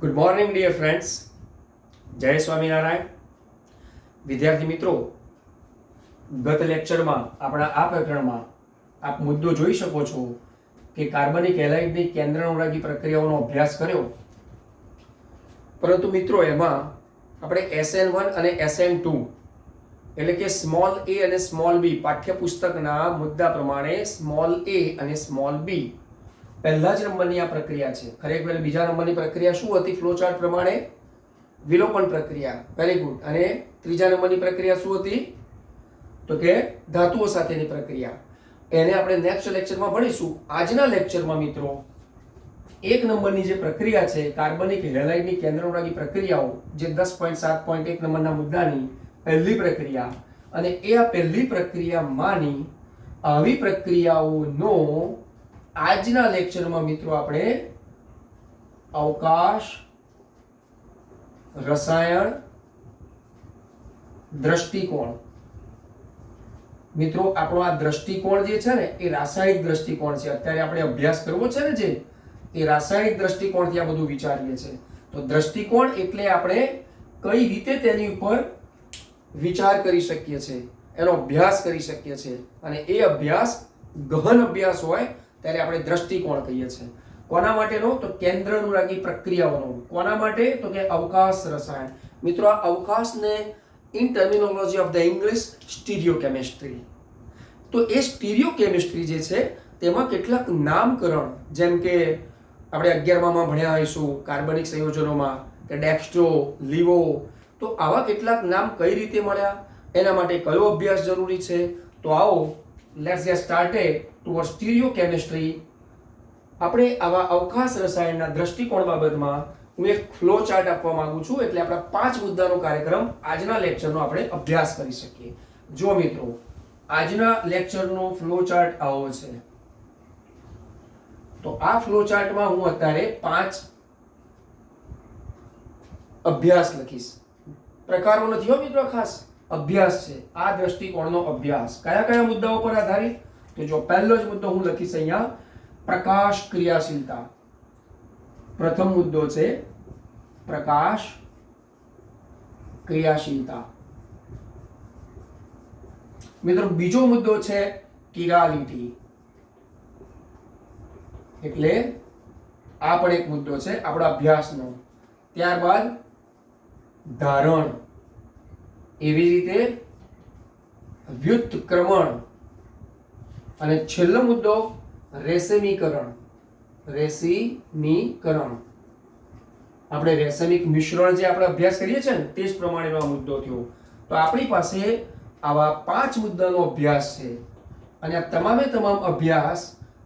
Good morning dear friends, જય સ્વામિનારાયણ. વિદ્યાર્થી મિત્રો, ગત લેક્ચરમાં આપણા આ પ્રકરણમાં આપ મુદ્દો જોઈ શકો છો કે કાર્બનિક હેલાઇડની કેન્દ્ર અનુરાગી પ્રક્રિયાઓનો અભ્યાસ કર્યો. પરંતુ મિત્રો એમાં આપણે SN1 અને SN2 એટલે કે સ્મોલ a અને સ્મોલ b પાઠ્યપુસ્તકના મુદ્દા પ્રમાણે સ્મોલ a અને સ્મોલ b પહેલા જ નંબરની આ પ્રક્રિયા છે. ખરેખર બીજા નંબરની પ્રક્રિયા શું હતી? ફ્લોચાર્ટ પ્રમાણે વિલોપન પ્રક્રિયા. Very good. અને ત્રીજા નંબરની પ્રક્રિયા શું હતી? તો કે ધાતુઓ સાથેની પ્રક્રિયા. એને આપણે નેક્સ્ટ લેક્ચરમાં ભણીશું. આજના લેક્ચરમાં મિત્રો એક નંબરની જે પ્રક્રિયા છે કાર્બનિક હેલાઇડની કેન્દ્ર અનુરાગી પ્રક્રિયાઓ, જે 10.7.1 નંબરના મુદ્દાની પહેલી પ્રક્રિયા, અને એ આ પહેલી પ્રક્રિયામાંની આવી પ્રક્રિયાઓનો આજના લેક્ચરમાં મિત્રો આપણે અવકાશ રસાયણ દ્રષ્ટિકોણ, મિત્રો આપણો આ દ્રષ્ટિકોણ જે છે ને એ રાસાયણિક દ્રષ્ટિકોણ છે. અત્યારે આપણે અભ્યાસ કરવો છે ને જે એ રાસાયણિક દ્રષ્ટિકોણથી આ બધું વિચારીએ છીએ. તો દ્રષ્ટિકોણ એટલે આપણે કઈ રીતે તેની ઉપર વિચાર કરી શકીએ છીએ, એનો અભ્યાસ કરી શકીએ છીએ. અને એ અભ્યાસ ગહન અભ્યાસ હોય ત્યારે આપણે દ્રષ્ટિકોણ કહીએ છીએ. કોના માટેનો? તો કેન્દ્ર અનુરાગી પ્રક્રિયાઓનો. કોના માટે? તો કે અવકાશ રસાયણ. મિત્રો આ અવકાશને in terminology of the English stereochemistry. તો એ સ્ટીરિયોકેમિસ્ટ્રી જે છે તેમાં કેટલાક નામકરણ, જેમ કે આપણે 11માં ભણ્યા હોઈશું કાર્બનિક સંયોજનોમાં કે ડેક્સ્ટ્રો, લીવો, તો આવા કેટલાક નામ કઈ રીતે મળ્યા, એના માટે કયો અભ્યાસ જરૂરી છે. તો આવો લેટ્સ ગેટ સ્ટાર્ટેડ ટુવર્ડ સ્ટીરિયોકેમિસ્ટ્રી. આપણે આવા અવકાશ રસાયણના દ્રષ્ટિકોણ બાબતમાં હું એક ફ્લો ચાર્ટ આપવા માંગુ છું, એટલે આપણા 5 મુદ્દાનો કાર્યક્રમ આજના લેક્ચરનો આપણે અભ્યાસ કરી શકીએ. જો મિત્રો આજના લેક્ચરનો ફ્લો ચાર્ટ આવો છે. તો આ ફ્લો ચાર્ટમાં હું અત્યારે 5 અભ્યાસ લખીશ. પ્રકારો નથી હો મિત્રો, ખાસ અભ્યાસ છે. આ દ્રષ્ટિકોણનો અભ્યાસ કયા કયા મુદ્દાઓ પર આધારિત? તો જો પહેલો જ મુદ્દો હું લખીશ અહીંયા, પ્રકાશ ક્રિયાશીલતા. પ્રથમ મુદ્દો છે પ્રકાશ ક્રિયાશીલતા. મિત્રો બીજો મુદ્દો છે કિરાલિટી. એટલે આ પણ એક મુદ્દો છે આપણા અભ્યાસનો. ત્યારબાદ ધારણ, એવી રીતે વ્યુત્ક્રમણ, અને છેલ્લો મુદ્દો રેસમીકરણ. રેસીમીકરણ આપણે રેસમિક મિશ્રણ જે આપણે અભ્યાસ કરીએ છીએ ને તે જ પ્રમાણેનો આ મુદ્દો થયો. તો આપણી પાસે આવા 5 મુદ્દાનો અભ્યાસ છે. અને આ તમામે તમામ અભ્યાસ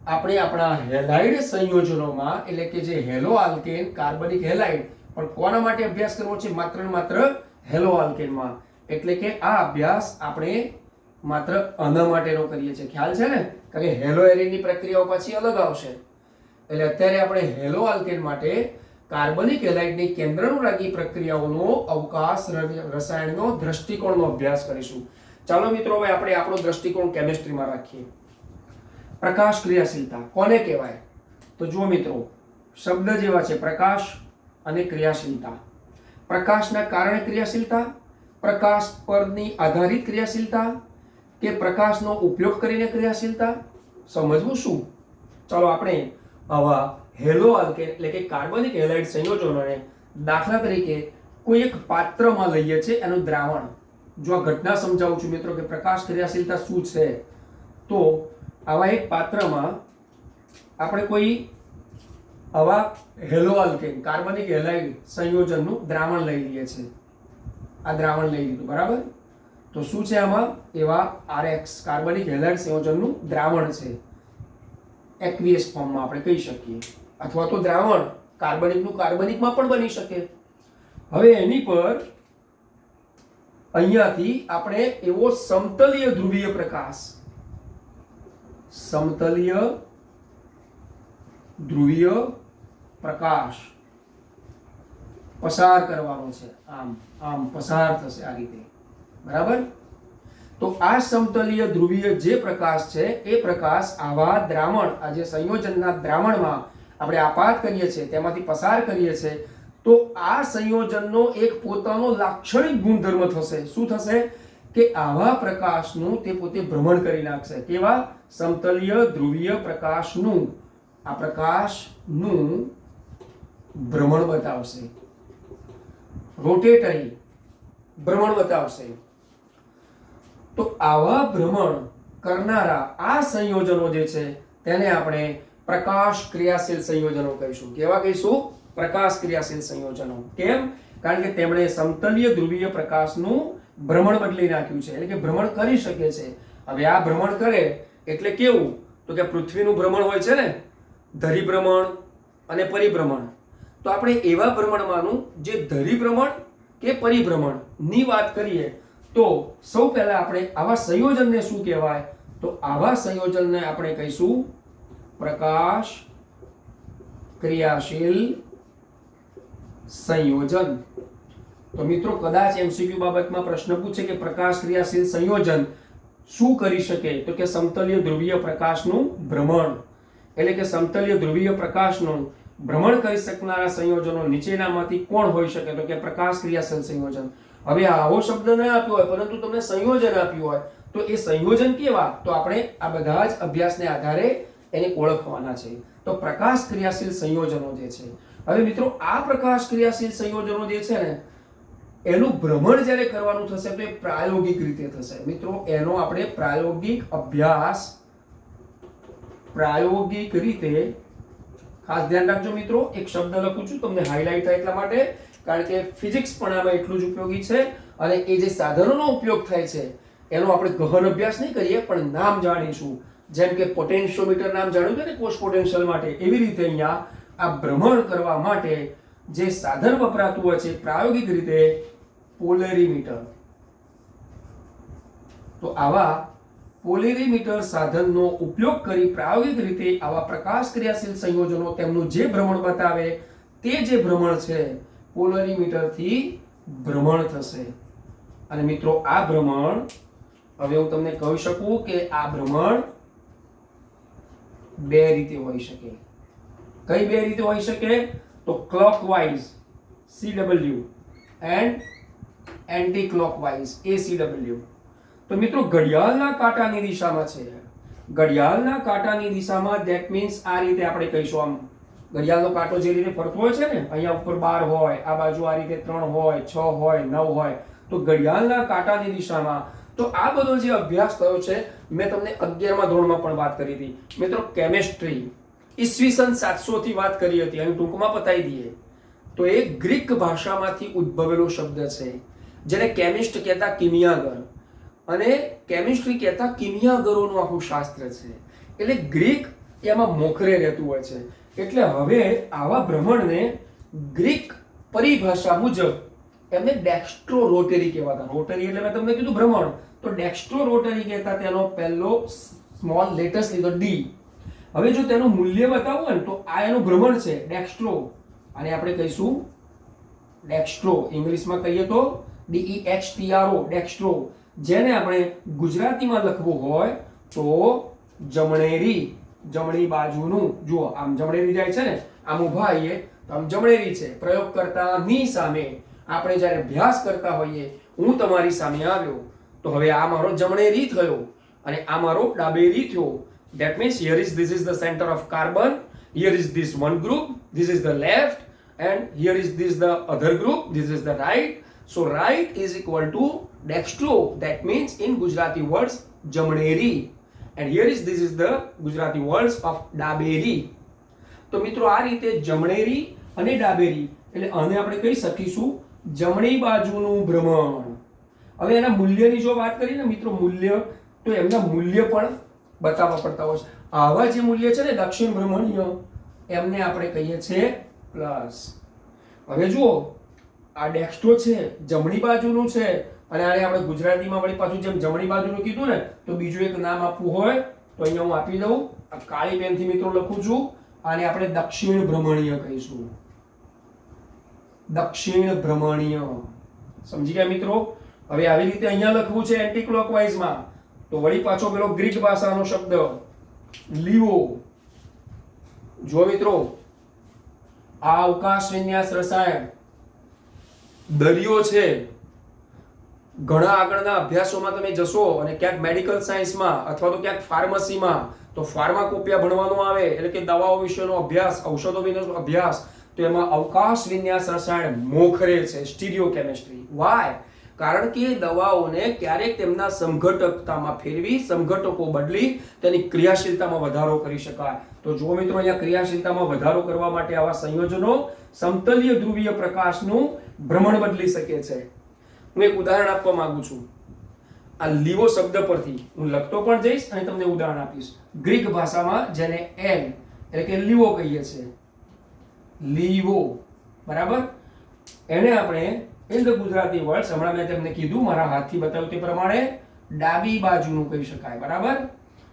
આપણે આપણા હેલાઇડ સંયોજનોમાં, એટલે કે જે હેલો આલ્કેન કાર્બનિક હેલાઇડ, પણ કોના માટે અભ્યાસ કરવો છે? માત્ર ને માત્ર હેલો આલ્કેનમાં. એટલે કે આ અભ્યાસ આપણે માત્ર આના માટેનો કરીએ છીએ. ખ્યાલ છે ને? કારણ કે હેલો એરિનની પ્રક્રિયાઓ પછી અલગ આવશે. એટલે અત્યારે આપણે હેલો આલ્કેન માટે કાર્બનિક હેલાઇડની કેન્દ્ર અનુરાગી પ્રક્રિયાઓનો અવકાશ રસાયણનો દ્રષ્ટિકોણનો અભ્યાસ કરીશું. ચાલો મિત્રો હવે આપણે આપણો દ્રષ્ટિકોણ કેમિસ્ટ્રીમાં રાખીએ. પ્રકાશ ક્રિયાશીલતા કોને કહેવાય? તો જુઓ મિત્રો, શબ્દ જેવા છે પ્રકાશ અને ક્રિયાશીલતા. પ્રકાશના કારણે ક્રિયાશીલતા, પ્રકાશ પરની આધારિત ક્રિયાશીલતા, કે પ્રકાશનો ઉપયોગ કરીને ક્રિયાશીલતા. સમજવું શું? ચાલો આપણે આવા હેલો આલ્કેન એટલે કે કાર્બનિક હેલાઇડ સંયોજનોને દાખલા તરીકે કોઈ એક પાત્રમાં લઈએ છીએ, એનું દ્રાવણ. જો આ ઘટના સમજાવું છું મિત્રો કે પ્રકાશ ક્રિયાશીલતા શું છે, તો આવા એક પાત્રમાં આપણે કોઈ આવા હેલો આલ્કેન કાર્બનિક હેલાઇડ સંયોજનનું દ્રાવણ લઈ લઈએ છીએ. આ દ્રાવણ લઈ લીધું, બરાબર? તો શું છે આમાં? એવા RX કાર્બનિક હેલાઇડ સંયોજનનું દ્રાવણ છે. એક્વિયસ ફોર્મમાં આપણે કહી શકીએ, અથવા તો દ્રાવણ કાર્બનિકનું કાર્બનિકમાં પણ બની શકે. હવે એની પર અહીંયાથી આપણે એવો સમતલીય ધ્રુવીય પ્રકાશ, સમતલીય ધ્રુવીય પ્રકાશ પસાર કરવાનો છે. આમ આમ પસાર થશે આ રીતે, બરાબર? તો આ સમતલીય ધ્રુવીય જે પ્રકાશ છે એ પ્રકાશ આવા દ્રાવણ, આ જે સંયોજનના દ્રાવણમાં આપણે આપાત કરીએ છીએ, તેમાંથી પસાર કરીએ છીએ, તો આ સંયોજનનો એક પોતાનો લાક્ષણિક ગુણધર્મ થશે. શું થશે કે આવા પ્રકાશનું તે પોતે ભ્રમણ કરી નાખશે. કેવા? સમતલીય ધ્રુવીય પ્રકાશનું, આ પ્રકાશનું ભ્રમણ બતાવશે, રોટેટરી ભ્રમણ બતાવશે. તો આવા ભ્રમણ કરનારા આ સંયોજનો જે છે તેને આપણે પ્રકાશ ક્રિયાશીલ સંયોજનો કહીશું. કેવા કહીશું? પ્રકાશ ક્રિયાશીલ સંયોજનો. કેમ? કારણ કે તેમણે સમતલીય ધ્રુવીય પ્રકાશનું ભ્રમણ બદલી નાખ્યું છે, એટલે કે ભ્રમણ કરી શકે છે. હવે આ ભ્રમણ કરે એટલે કેવું? તો કે પૃથ્વીનું ભ્રમણ હોય છે ને, ધરીભ્રમણ અને પરિભ્રમણ. તો આપણે એવા ભ્રમણમાંનું જે ધરીભ્રમણ કે પરિભ્રમણ ની વાત કરીએ તો સૌ પહેલા આપણે આવા સંયોજનને શું કહેવાય? તો આવા સંયોજનને આપણે કહીશું પ્રકાશ ક્રિયાશીલ સંયોજન. તો મિત્રો કદાચ એમસીક્યુ બાબતમાં પ્રશ્ન પૂછે કે પ્રકાશ ક્રિયાશીલ સંયોજન શું કરી શકે? તો કે સમતલીય ધ્રુવીય પ્રકાશનું ભ્રમણ, એટલે કે સમતલીય ધ્રુવીય પ્રકાશનું ભ્રમણ કરી શકનારા સંયોજનો નીચેનામાંથી કોણ હોઈ શકે? તો કે પ્રકાશ ક્રિયાશીલ સંયોજન. હવે આવો શબ્દ ન આપ્યો હોય પરંતુ તમને સંયોજન આપ્યું હોય તો એ સંયોજન કેવા? તો આપણે આ બધા જ અભ્યાસને આધારે એને ઓળખવાના છે. તો પ્રકાશ ક્રિયાશીલ સંયોજનો જે છે, હવે મિત્રો આ પ્રકાશ ક્રિયાશીલ સંયોજનો જે છે ને એનું ભ્રમણ જ્યારે કરવાનું થશે તો એ પ્રાયોગિક રીતે થશે. મિત્રો એનો આપણે પ્રાયોગિક અભ્યાસ પ્રાયોગિક રીતે, ખાસ ધ્યાન રાખજો મિત્રો, એક શબ્દ લખું છું તમને હાઇલાઇટ થાય એટલા માટે, કારણ કે ફિઝિક્સ પણ આમાં એટલું જ ઉપયોગી છે અને એ જે સાધનોનો ઉપયોગ થાય છે એનો આપણે ગહન અભ્યાસ નહીં કરીએ પણ નામ જાણીશું. જેમ કે પોટેન્શિયોમીટર નામ જાણ્યું છે ને પોસ્ટ પોટેન્શિયલ માટે, એવી રીતે અહીંયા આ ભ્રમણ કરવા માટે જે સાધન વપરાતું હોય છે પ્રાયોગિક રીતે પોલેરીમીટર. તો આવા પોલેરીમીટર સાધનનો ઉપયોગ કરી પ્રાયોગિક રીતે આવા પ્રકાશ ક્રિયાશીલ સંયોજનો તેમનું જે ભ્રમણ બતાવે તે જે ભ્રમણ છે પોલેરીમીટરથી ભ્રમણ થશે. અને મિત્રો આ ભ્રમણ, હવે હું તમને કહી શકું કે આ ભ્રમણ બે રીતે હોઈ શકે. કઈ બે રીતે હોઈ શકે? તો clockwise CW and anti clockwise ACW. તો મિત્રો ઘડિયાળના કાંટાની દિશામાં છે, ઘડિયાળના કાંટાની દિશામાં ધેટ મીન્સ આ રીતે આપણે કહીશું, આમ ઘડિયાળનો કાંટો જે રીતે ફરતો હોય છે ને, અહીંયા ઉપર 12 હોય, આ બાજુ આ રીતે 3 હોય, 6 હોય, 9 હોય, તો ઘડિયાળના કાંટાની દિશામાં. તો આ બધો જે અભ્યાસ થયો છે મેં તમને 11મા ધોરણમાં પણ વાત કરી હતી મિત્રો. કેમિસ્ટ્રી ઈસવીસન 700 થી વાત કરી હતી, અહીં ટૂંકમાં પતાવી દઈએ તો એ ગ્રીક ભાષામાંથી ઉદ્ભવેલો શબ્દ છે જેને કેમિસ્ટ કહેતા કિમિયાગર, અને કેમિસ્ટ્રી કહેતા કિમિયાગરોનું આખું શાસ્ત્ર છે. એટલે ગ્રીક એમાં મોખરે રહેતું હોય છે. એટલે હવે આવા ભ્રમણને ગ્રીક પરિભાષા મુજબ એમને ડેક્સ્ટ્રો રોટરી કહેવાતા. રોટરી એટલે મેં તમને કીધું ભ્રમણ, તો ડેક્સ્ટ્રો રોટરી કહેતા. તેનો પહેલો સ્મોલ લેટર્સ લીધો D. હવે જો તેનું મૂલ્ય બતાવવું હોય ને તો આ એનું ભ્રમણ છે ડેક્સ્ટ્રો, અને આપણે કહીશું ડેક્સ્ટ્રો, ઇંગ્લિશમાં કહીએ તો DEXTRO ડેક્સ્ટ્રો, જેને આપણે ગુજરાતીમાં લખવું હોય તો જમણેરી, જમણી બાજુનું. જુઓ આમ જમણેરી જાય છે ને, આમ ઊભા આવીએ તો આમ જમણેરી છે. પ્રયોગકર્તાની સામે આપણે જ્યારે અભ્યાસ કરતા હોઈએ, હું તમારી સામે આવ્યો તો હવે આ મારો જમણેરી થયો અને આ મારો ડાબેરી થયો. That means here is this is the center of carbon, here is this one group, this is the left, and here is this the other group, this is the right. So right is equal to dextro, that means in Gujarati words jamneri, and here is this is the Gujarati words of daberi. તો મિત્રો આ રીતે જમણેરી અને ડાબેરી એટલે આને આપણે કહી શકીશું જમણી બાજુનું ભ્રમણ. હવે એના મૂલ્યની જો વાત કરીએ ને મિત્રો, મૂલ્ય તો એમના મૂલ્ય પણ બતાવવા પડતા હોય છે. આવા જે મૂલ્ય છે ને દક્ષિણ ભ્રમણીય, એમને આપણે કહીએ છીએ પ્લસ. હવે જુઓ આ ડેક્સ્ટ્રો છે જમણી બાજુનું છે, અને આને આપણે ગુજરાતીમાં વળી પાછું જેમ જમણી બાજુનું કીધું ને તો બીજું એક નામ આપવું હોય તો અહીંયા હું આપી દઉં. આ કાળી પેનથી મિત્રો લખું છું, આને આપણે દક્ષિણ ભ્રમણીય કહીશું. દક્ષિણ ભ્રમણીય, સમજી ગયા મિત્રો? હવે આવી રીતે અહીંયા લખવું છે એન્ટી ક્લોકવાઇઝમાં તો વળી પાછો પેલો ગ્રીક ભાષાનો શબ્દ લીવો. જો મિત્રો આ અવકાશ વિન્યાસ રસાયણ દરિયો છે. ઘણા આગળના અભ્યાસોમાં તમે જશો અને ક્યાંક મેડિકલ સાયન્સમાં અથવા તો ક્યાંક ફાર્મસીમાં તો ફાર્માકોપિયા ભણવાનું આવે, એટલે કે દવાઓ વિશેનો અભ્યાસ, ઔષધો વિશેનો અભ્યાસ. તો એમાં અવકાશ વિન્યાસ રસાયણ મોખરે છે, સ્ટીરિયોકેમિસ્ટ્રી. વાય? કારણ કે દવાઓને ક્યારેક તેમના સમઘટકતામાં ફેરવી, સમઘટકો બદલી તેની ક્રિયાશીલતામાં વધારો કરી શકાય. તો જો મિત્રો, અહીંયા ક્રિયાશીલતામાં વધારો કરવા માટે આવા સંયોજનો સમતલીય ધ્રુવીય પ્રકાશનું ભ્રમણ બદલી શકે છે. હું એક ઉદાહરણ આપવા માંગુ છું. આ લીવો શબ્દ પરથી હું લખતો પણ જઈશ અને તમને ઉદાહરણ આપીશ. ગ્રીક ભાષામાં જેને એલ એટલે કે લીવો કહીએ છીએ, લીવો, બરાબર, એને આપણે ઇન ધ ગુજરાતી વર્ડ્સ, હમણાં મેં તમને કીધું, મારા હાથથી બતાવ્યું તે પ્રમાણે ડાબી બાજુનું કહી શકાય. બરાબર.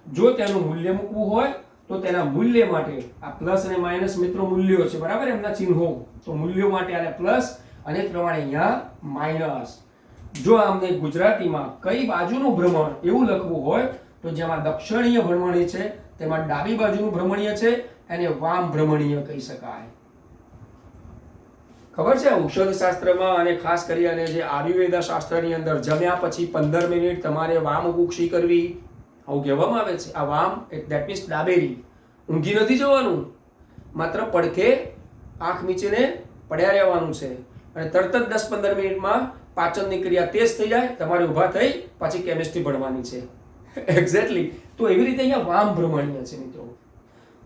જો તેનું મૂલ્ય મૂકવું હોય તો તેના મૂલ્ય માટે આ પ્લસ અને માઇનસ મિત્રો મૂલ્યો છે, બરાબર, એમના ચિહ્નો. તો મૂલ્યો માટે આને પ્લસ અને એ પ્રમાણે અહીંયા માઇનસ. જો આમને ગુજરાતીમાં કઈ બાજુનું ભ્રમણ એવું લખવું હોય તો જેમાં દક્ષિણીય ભ્રમણીય છે તેમાં ડાબી બાજુનું ભ્રમણીય છે એને વામ ભ્રમણીય કહી શકાય. ખબર છે, ઔષધ શાસ્ત્રમાં અને ખાસ કરીને જે આયુર્વેદ શાસ્ત્રની અંદર જમ્યા પછી 15 મિનિટ તમારે વામ કુક્ષી કરવી, આવું કહેવામાં આવે છે. આ વામ ધેટ મીન્સ ડાબેરી. ઊંઘી નથી જવાનું, માત્ર પડખે આંખ મીચીને પડ્યા રહેવાનું છે અને તરત જ 10-15 મિનિટમાં પાચનની ક્રિયા તેજ થઈ જાય, તમારે ઊભા થઈ પાછી કેમિસ્ટ્રી ભણવાની છે. એક્ઝેક્ટલી. તો એવી રીતે અહીંયા વામ ભ્રમણીય છે મિત્રો.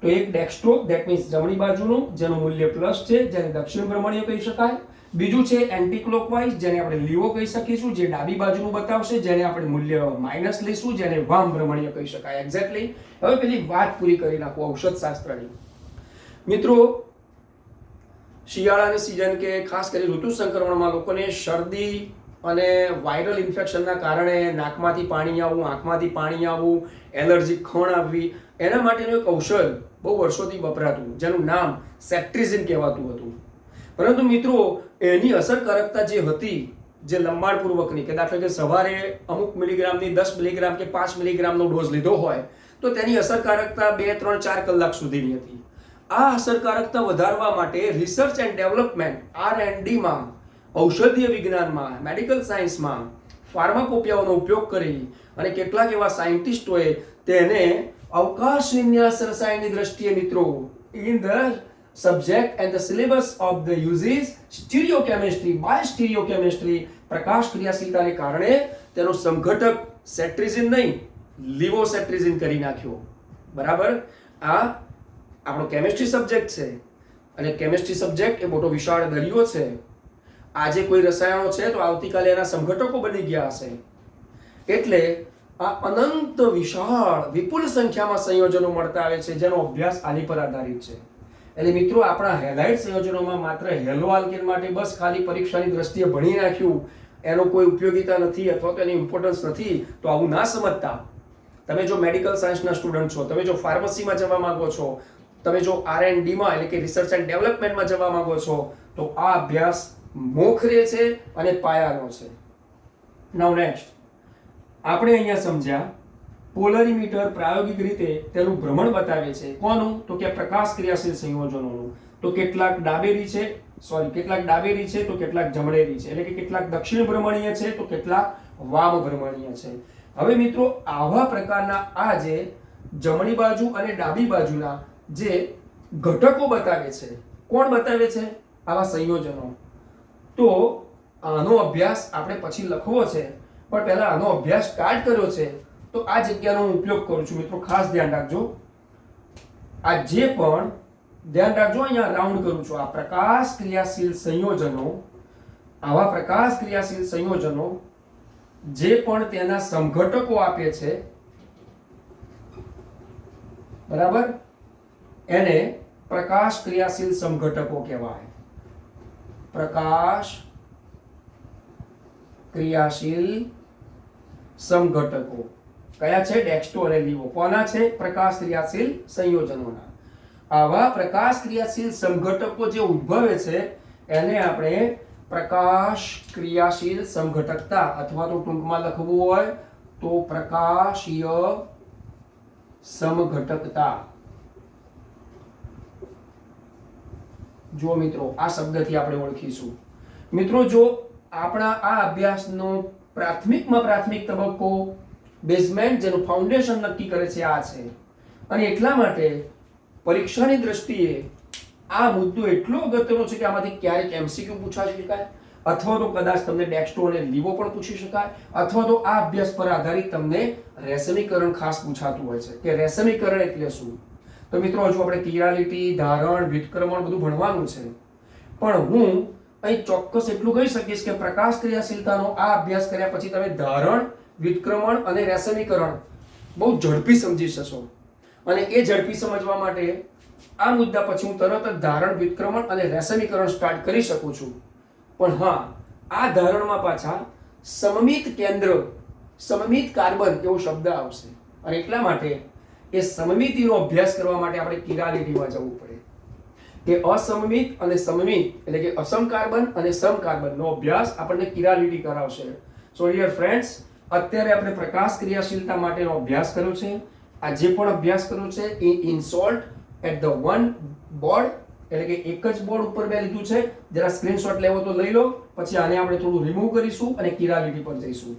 તો એક ડેક્સ્ટ્રો ધેટ મીન્સ જમણી બાજુનું જેનું મૂલ્ય પ્લસ છે, જેને દક્ષિણ ભ્રમણીય કહી શકાય. બીજું છે એન્ટી ક્લોકવાઇઝ, જેને આપણે લીવો કહી શકીશું, જે ડાબી બાજુનું બતાવશે, જેને આપણે મૂલ્ય માઇનસ લઈશું, જેને વામ ભ્રમણીય કહી શકાય. એક્ઝેક્ટલી. હવે પેલી વાત પૂરી કરી નાખો ઔષધ શાસ્ત્રની. મિત્રો, શિયાળાની સિઝન કે ખાસ કરી ઋતુ સંક્રમણમાં લોકોને શરદી અને વાયરલ ઇન્ફેક્શનના કારણે નાકમાંથી પાણી આવવું, આંખમાંથી પાણી આવવું, એલર્જી ખણ આવવી, એના માટેનું એક ઔષધ બહુ વર્ષોથી વપરાતું જેનું નામ સેટ્રિઝિન કહેવાતું હતું. પરંતુ મિત્રો, એની અસરકારકતા જે હતી, જે લંબાણપૂર્વકની, કે દાખલા કે સવારે અમુક મિલીગ્રામની 10 મિલીગ્રામ કે 5 મિલીગ્રામનો ડોઝ લીધો હોય તો તેની અસરકારકતા 2, 3, 4 કલાક સુધીની હતી. આ અસરકારકતા વધારવા માટે રિસર્ચ એન્ડ ડેવલપમેન્ટ R&Dમાં, ઔષધીય વિજ્ઞાનમાં, મેડિકલ સાયન્સમાં ફાર્માકોપિયાઓનો ઉપયોગ કરી અને કેટલાક એવા સાયન્ટિસ્ટોએ તેને અવકાશ વિન્યાસ રસાયણની દ્રષ્ટિએ મિત્રો in the subject and the syllabus of the uses stereochemistry, by stereochemistry, પ્રકાશ ક્રિયાશીલતાને કારણે તેનો સમઘટક સેટ્રિઝિન નહીં, લીવો સેટ્રિઝિન કરી નાખ્યો. બરાબર. આ આપણો કેમિસ્ટ્રી સબ્જેક્ટ છે અને કેમિસ્ટ્રી સબ્જેક્ટ એ મોટો વિશાળ દરિયો છે. આજે કોઈ રસાયણો છે તો આવતીકાલે એના સમઘટકો બની ગયા હશે. એટલે આ અનંત વિશાળ વિપુલ સંખ્યામાં સંયોજનો મળતા આવે છે જેનો અભ્યાસ આની પર આધારિત છે. એટલે મિત્રો, આપણા હેલાઇડ સંયોજનોમાં માત્ર હેલો આલ્કેન માટે બસ ખાલી પરીક્ષાની દ્રષ્ટિએ ભણી નાખ્યું, એનો કોઈ ઉપયોગિતા નથી અથવા તો એની ઇમ્પોર્ટન્સ નથી, તો આવું ના સમજતા. તમે જો મેડિકલ સાયન્સના સ્ટુડન્ટ છો, તમે જો ફાર્મસીમાં જવા માંગો છો, તમે જો R&Dમાં એટલે કે રિસર્ચ એન્ડ ડેવલપમેન્ટમાં જવા માંગો છો તો આ અભ્યાસ મોખરે છે અને પાયાનો છે. નાઉ નેક્સ્ટ, આપણે અહીંયા સમજ્યા પોલરીમીટર પ્રાયોગિક રીતે તેનું ભ્રમણ બતાવે છે. કોનું? તો કે પ્રકાશ ક્રિયાશીલ સંયોજનોનું. તો કેટલાક ડાબેરી છે તો કેટલાક જમણેરી છે, એટલે કે કેટલાક દક્ષિણ ભ્રમણીય છે તો કેટલાક વામ ભ્રમણીય છે. હવે મિત્રો, આવા પ્રકારના આ જે જમણી બાજુ અને ડાબી બાજુના જે ઘટકો બતાવે છે, કોણ બતાવે છે? આવા સંયોજનો. તો આનો અભ્યાસ આપણે પછી લખવો છે, પણ પહેલા આનો અભ્યાસ સ્ટાર્ટ કર્યો છે તો આ જગ્યાનો હું ઉપયોગ કરું છું મિત્રો. ખાસ ધ્યાન રાખજો, આ જે પણ ધ્યાન રાખજો, અહીંયા રાઉન્ડ કરું છું. આ પ્રકાશ ક્રિયાશીલ સંયોજનો, આવા પ્રકાશ ક્રિયાશીલ સંયોજનો જે પણ તેના સમઘટકો આપે છે, બરાબર, એને પ્રકાશ ક્રિયાશીલ સમઘટકો કહેવાય. પ્રકાશ ક્રિયાશીલ સમઘટકો કયા છે? ડેક્સ્ટો અને લીવો. કોના છે? પ્રકાશ ક્રિયાશીલ સંયોજનોના. આવા પ્રકાશ ક્રિયાશીલ સમઘટકો જે ઉદ્ભવે છે એને આપણે પ્રકાશ ક્રિયાશીલ સમઘટકતા અથવા તો ટૂંકમાં લખવું હોય તો પ્રકાશીય સમઘટકતા. જો મિત્રો, આ શબ્દથી આપણે ઓળખીશું. મિત્રો જો આપણા આ અભ્યાસનો પ્રાથમિક તબક્કો બેઝમેન્ટ જેનું ફાઉન્ડેશન નક્કી કરે છે આ છે, અને એટલા માટે પરીક્ષાની દ્રષ્ટિએ આ મુદ્દો એટલો અગત્યનો છે કે આમાંથી ક્યારેક એમસીક્યુ પૂછાઈ શકાય, અથવા તો કદાચ તમને ડેક્સ્ટ્રો અને લીવો પણ પૂછી શકાય, અથવા તો આ અભ્યાસ પર આધારિત તમને રેસમીકરણ ખાસ પૂછાતું હોય છે કે રેસમીકરણ એટલે શું. તો મિત્રો હજુ આપણે કિરાલિટી, ધારણ, વ્યુત્ક્રમણ બધું ભણવાનું છે, પણ હું અહીં ચોક્કસ એટલું કહી શકીશ કે પ્રકાશ ક્રિયાશીલતાનો આ અભ્યાસ કર્યા પછી તમે ધારણ, વ્યુત્ક્રમણ અને રેસમીકરણ બહુ ઝડપી સમજી જશો. અને એ ઝડપી સમજવા માટે આ મુદ્દા પછી હું તરત જ ધારણ, વ્યુત્ક્રમણ અને રેસમીકરણ સ્ટાર્ટ કરી શકું છું. પણ હા, આ ધારણમાં પાછા સમમિત કેન્દ્ર, સમમિત કાર્બન એવો શબ્દ આવશે, અને એટલા માટે એ સમમિતિનો અભ્યાસ કરવા માટે આપણે કિરાલિટીમાં જવું પડે કે અસમમિત અને સમમિત એટલે કે અસમ કાર્બન અને સમ કાર્બનનો અભ્યાસ આપણને કિરાલિટી કરાવશે. સો ડિયર ફ્રેન્ડ્સ, અત્યારે આપણે પ્રકાશ ક્રિયાશીલતા માટેનો અભ્યાસ કર્યો છે. આ જે પણ અભ્યાસ કર્યો છે એ in short at the one board, એટલે કે એક જ બોર્ડ ઉપર મેં લીધું છે. જરા સ્ક્રીનશોટ લેવો તો લઈ લો, પછી આને આપણે થોડું રિમૂવ કરીશું અને કિરાલિટી પર જઈશું.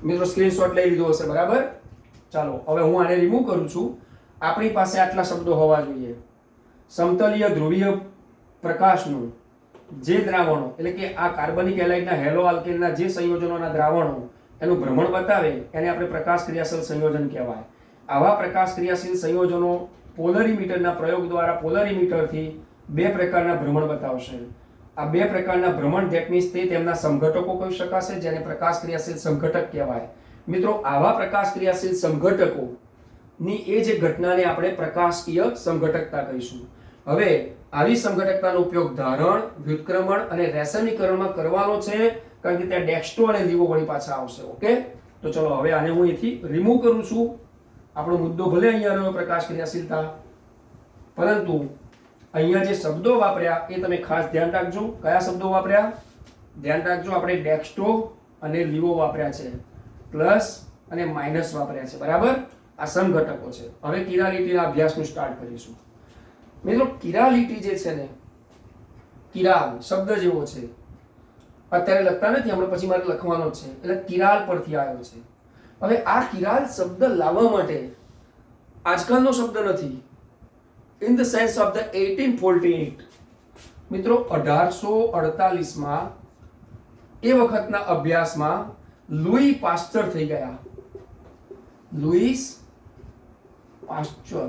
મિત્રો સ્ક્રીનશોટ લઈ લીધો હશે, બરાબર? ચાલો હવે હું આને રિમૂવ કરું છું. આપણી પાસે આટલા શબ્દો હોવા જોઈએ. સમતલીય ધ્રુવીય પ્રકાશનું જે દ્રાવણો એટલે કે આ કાર્બનિક એલાઇડના હેલો આલ્કેનના જે સંયોજનોના દ્રાવણો એનું ભ્રમણ બતાવે એને આપણે પ્રકાશ ક્રિયાશીલ સંયોજન કહેવાય. આવા પ્રકાશ ક્રિયાશીલ સંયોજનો પોલરીમીટરના પ્રયોગ દ્વારા પોલરીમીટરથી બે પ્રકારના ભ્રમણ બતાવશે. આ બે પ્રકારના ભ્રમણ ધેટ મીન્સ તે તેમના સમઘટકો કહી શકાશે, જેને પ્રકાશ ક્રિયાશીલ સમઘટક કહેવાય. મિત્રો આવા પ્રકાશ ક્રિયાશીલ સમઘટકો ની એ જે ઘટનાને આપણે પ્રકાશકીય સમઘટકતા કહીશું. હવે આવી સમઘટકતાનો ઉપયોગ ધારણ, વ્યુત્ક્રમણ અને રેસમીકરણમાં કરવાનો છે, કારણ કે ત્યાં ડેક્સ્ટ્રો અને લીવો વળી પાછા આવશે. ઓકે, તો ચલો હવે આને હું અહીંથી રિમૂવ કરું છું. આપણો મુદ્દો ભલે અહીંયા રહ્યો પ્રકાશ ક્રિયાશીલતા, પરંતુ અહીંયા જે શબ્દો વાપર્યા એ તમે ખાસ ધ્યાન રાખજો. કયા શબ્દો વાપર્યા? ધ્યાન રાખજો, આપણે ડેક્સ્ટ્રો અને લીવો વાપર્યા છે, પ્લસ અને માઇનસ વાપર્યા છે, બરાબર? આ સમઘટકો છે. હવે કિરાલિટીના અભ્યાસનું સ્ટાર્ટ કરીશું. મિત્રો કિરાલિટી જે છે ને, કિરાલ શબ્દ જેવો છે, અત્યારે લખતા નથી, હમણાં પછી મારે લખવાનો છે, એટલે કિરાલ પરથી આવ્યો છે. હવે આ કિરાલ શબ્દ લાવવા માટે આજકાલનો શબ્દ નથી. In the sense of the 1848, મિત્રો 1848માં એ વખતના અભ્યાસમાં લુઈ પાસ્ચર થઈ ગયા. લુઈસ પાસ્ચર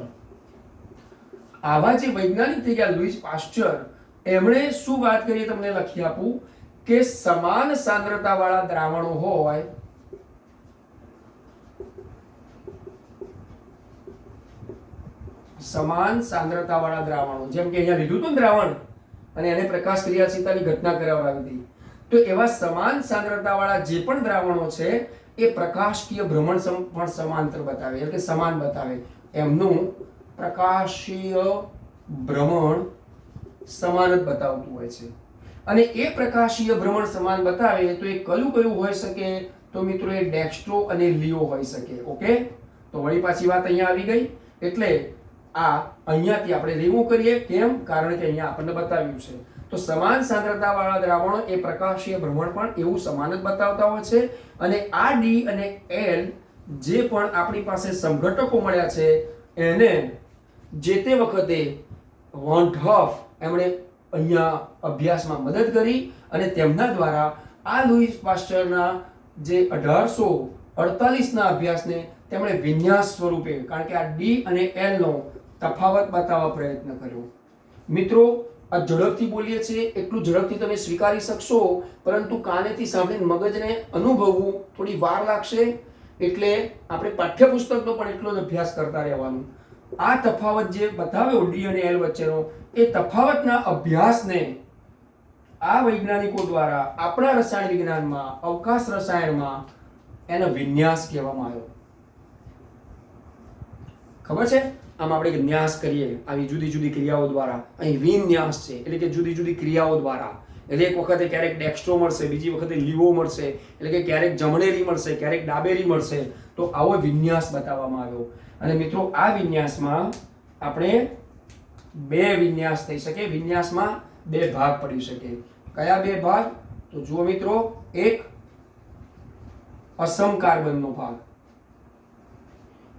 આવા જે વૈજ્ઞાનિક થઈ ગયા, લુઈસ પાસ્ચર, એમણે શું વાત કરી તમને લખી આપું કે સમાન સાંદ્રતા વાળા દ્રાવણો હોય સમાન સાંદ્રતા વાળા દ્રાવણો, જેમ કે અહીંયા લીધું હતું દ્રાવણ અને એને પ્રકાશ ક્રિયાશીલતાની ઘટના કરાવડાવી હતી, તો એવા સમાન સાંદ્રતા વાળા જે પણ દ્રાવણો છે એ પ્રકાશકીય ભ્રમણ પણ સમાંતર બતાવે, એટલે કે સમાન બતાવે. એમનું પ્રકાશીય ભ્રમણ સમાન જ બતાવતું હોય છે. અને એ પ્રકાશીય ભ્રમણ સમાન બતાવે તો એ કયું હોઈ શકે? તો મિત્રો એ ડેક્સ્ટ્રો અને લીવો હોઈ શકે. ઓકે, તો વળી પાછી વાત અહીંયા આવી ગઈ. એટલે આ અહીંયાથી આપણે રિમૂવ કરીએ. કેમ? કારણ કે અહીંયા આપણને બતાવ્યું છે. તો સમાન સાંદ્રતા વાળા દ્રાવણો એ પ્રકાશીય ભ્રમણ પણ એવું સમાન જ બતાવતા હોય છે. અને આ ડી અને એલ જે પણ આપણી પાસે સમઘટકો મળ્યા છે એને જે તે વખતે વોન હોફ એમણે અહીંયા અભ્યાસમાં મદદ કરી, અને તેમના દ્વારા આ લુઈસ પાસ્ચરના જે 1848ના અભ્યાસને તેમણે વિન્યાસ સ્વરૂપે, કારણ કે આ ડી અને એલ નો તફાવત બતાવવા પ્રયત્ન કર્યો. મિત્રો આ ઝડપથી બોલીએ છીએ એટલું ઝડપથી તમે સ્વીકારી શકશો, પરંતુ કાનેથી સાંભળીને મગજને અનુભવવું થોડી વાર લાગશે. એટલે આપણે પાઠ્યપુસ્તકનો પણ એટલો જ અભ્યાસ કરતા રહેવાનું. આ તફાવત જે બતાવ્યો ડી અને એલ વચ્ચેનો, એ તફાવતના અભ્યાસને આ વૈજ્ઞાનિકો દ્વારા આપણા રસાયણ વિજ્ઞાનમાં, અવકાશ રસાયણમાં એનો વિન્યાસ કહેવામાં આવ્યો. ખબર છે? આમ આપણે ન્યાસ કરીએ આવી જુદી જુદી ક્રિયાઓ દ્વારા, અહીં વિન્યાસ છે એટલે કે જુદી જુદી ક્રિયાઓ દ્વારા એટલે એક વખતે ક્યારેક ડેક્સ્ટ્રો મળશે, બીજી વખતે લીવો મળશે, એટલે કે ક્યારેક જમણેરી મળશે, ક્યારેક ડાબેરી મળશે. તો આવો વિન્યાસ બતાવવામાં આવ્યો. અને મિત્રો આ વિન્યાસમાં આપણે બે વિન્યાસ થઈ શકે, વિન્યાસમાં બે ભાગ પડી શકે. કયા બે ભાગ? તો જુઓ મિત્રો, એક અસમ કાર્બનનો ભાગ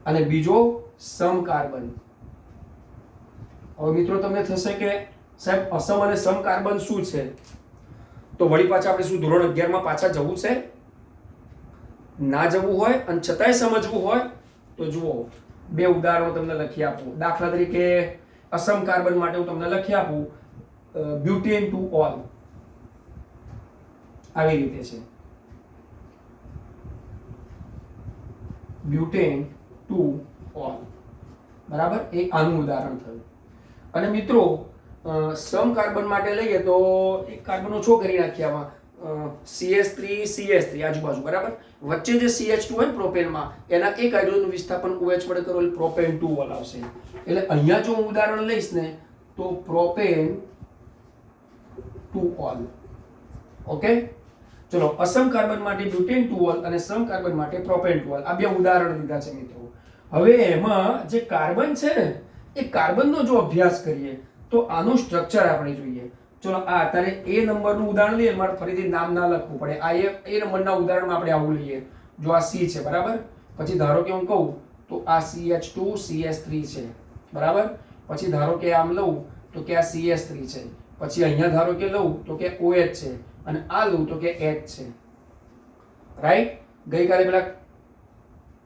અને બીજો સમ કાર્બન. હવે મિત્રો તમને થશે કે સાહેબ અસમ અને સમ કાર્બન શું છે? તો વળી પાછા આપણે શું ધોરણ 11 માં પાછા જવું છે? ના જવું હોય અને છતાંય સમજવું હોય તો જુઓ, બે ઉદાહરણો તમને લખી આપું. દાખલા તરીકે અસમ કાર્બન માટે હું તમને લખી આપું, બ્યુટેન ટુ ઓલ આવી રીતે છે. બ્યુટેન ટુ ઓલ, બરાબર, એ આનું ઉદાહરણ થયું. અને મિત્રો સમ કાર્બન માટે લઈએ તો એક કાર્બન ઓછો કરી નાખીએ આમાં, CH3 આજુબાજુ, બરાબર. વચ્ચે જે CH2 હોય પ્રોપેનમાં, એના એક હાઇડ્રોજનનું વિસ્થાપન OH વડે કરો એટલે પ્રોપેન 2 ઓલ આવશે. એટલે અહીંયા જો હું ઉદાહરણ લઈશ ને તો પ્રોપેન 2 ઓલ. ઓકે, ચલો, અસમ કાર્બન માટે બ્યુટેન 2 ઓલ અને સમ કાર્બન માટે પ્રોપેન 2 ઓલ, આ બે ઉદાહરણ દીધા છે મિત્રો. હવે એમાં જે કાર્બન છે ને, એ કાર્બનનો જો અભ્યાસ કરીએ તો આનું સ્ટ્રક્ચર આપણે જોઈએ. ચલો, આ અત્યારે એ નંબરનું ઉદાહરણ લઈએ, મારે ફરીથી નામ ના લખવું પડે. આ એ નંબરના ઉદાહરણમાં આપણે આવું લઈએ. જો આ C છે, બરાબર. પછી ધારો કે હું કહું તો આ CH2 CH3 છે, બરાબર. પછી ધારો કે આમ લઉં તો કે આ CH3 છે. પછી અહીંયા ધારો કે લઉં તો કે OH છે અને આ લઉં તો કે H છે, રાઈટ. ગઈકાલે પેલા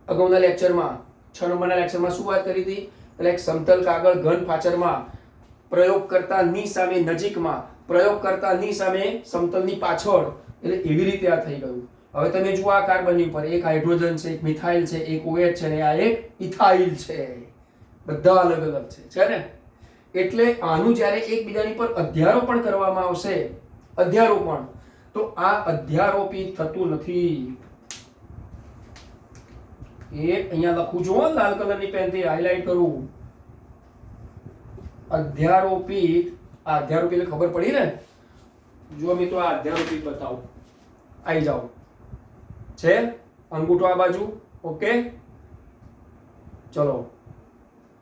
અગાઉના લેક્ચરમાં 6 નંબરના લેક્ચરમાં શું વાત કરી હતી? એટલે એક સમતલ કાગળ ઘન પાછળમાં પ્રયોગકર્તાની સામે નજીકમાં, પ્રયોગકર્તાની સામે સમતલની પાછળ, એટલે એવી રીતે આ થઈ ગયું. હવે તમે જુઓ આ કાર્બનની ઉપર એક હાઇડ્રોજન છે, એક મિથાઇલ છે, એક OH છે અને આ એક ઇથાઇલ છે. બધા અલગ અલગ છે ને. એટલે આનું જ્યારે એકબીજાની પર અધ્યારોપણ કરવામાં આવશે, અધ્યારોપણ, તો આ અધ્યારોપિત થતું નથી. એ અહીંયા લખું છું, લાલ કલરની પેનથી હાઇલાઇટ કરું. અધ્યારોપિત, આ અધ્યારોપિત એટલે ખબર પડી ને. જુઓ મિત્રો, આ અધ્યારોપિત બતાવો, આવી જાઓ. છે અંગૂઠો આ બાજુ, ઓકે. ચલો,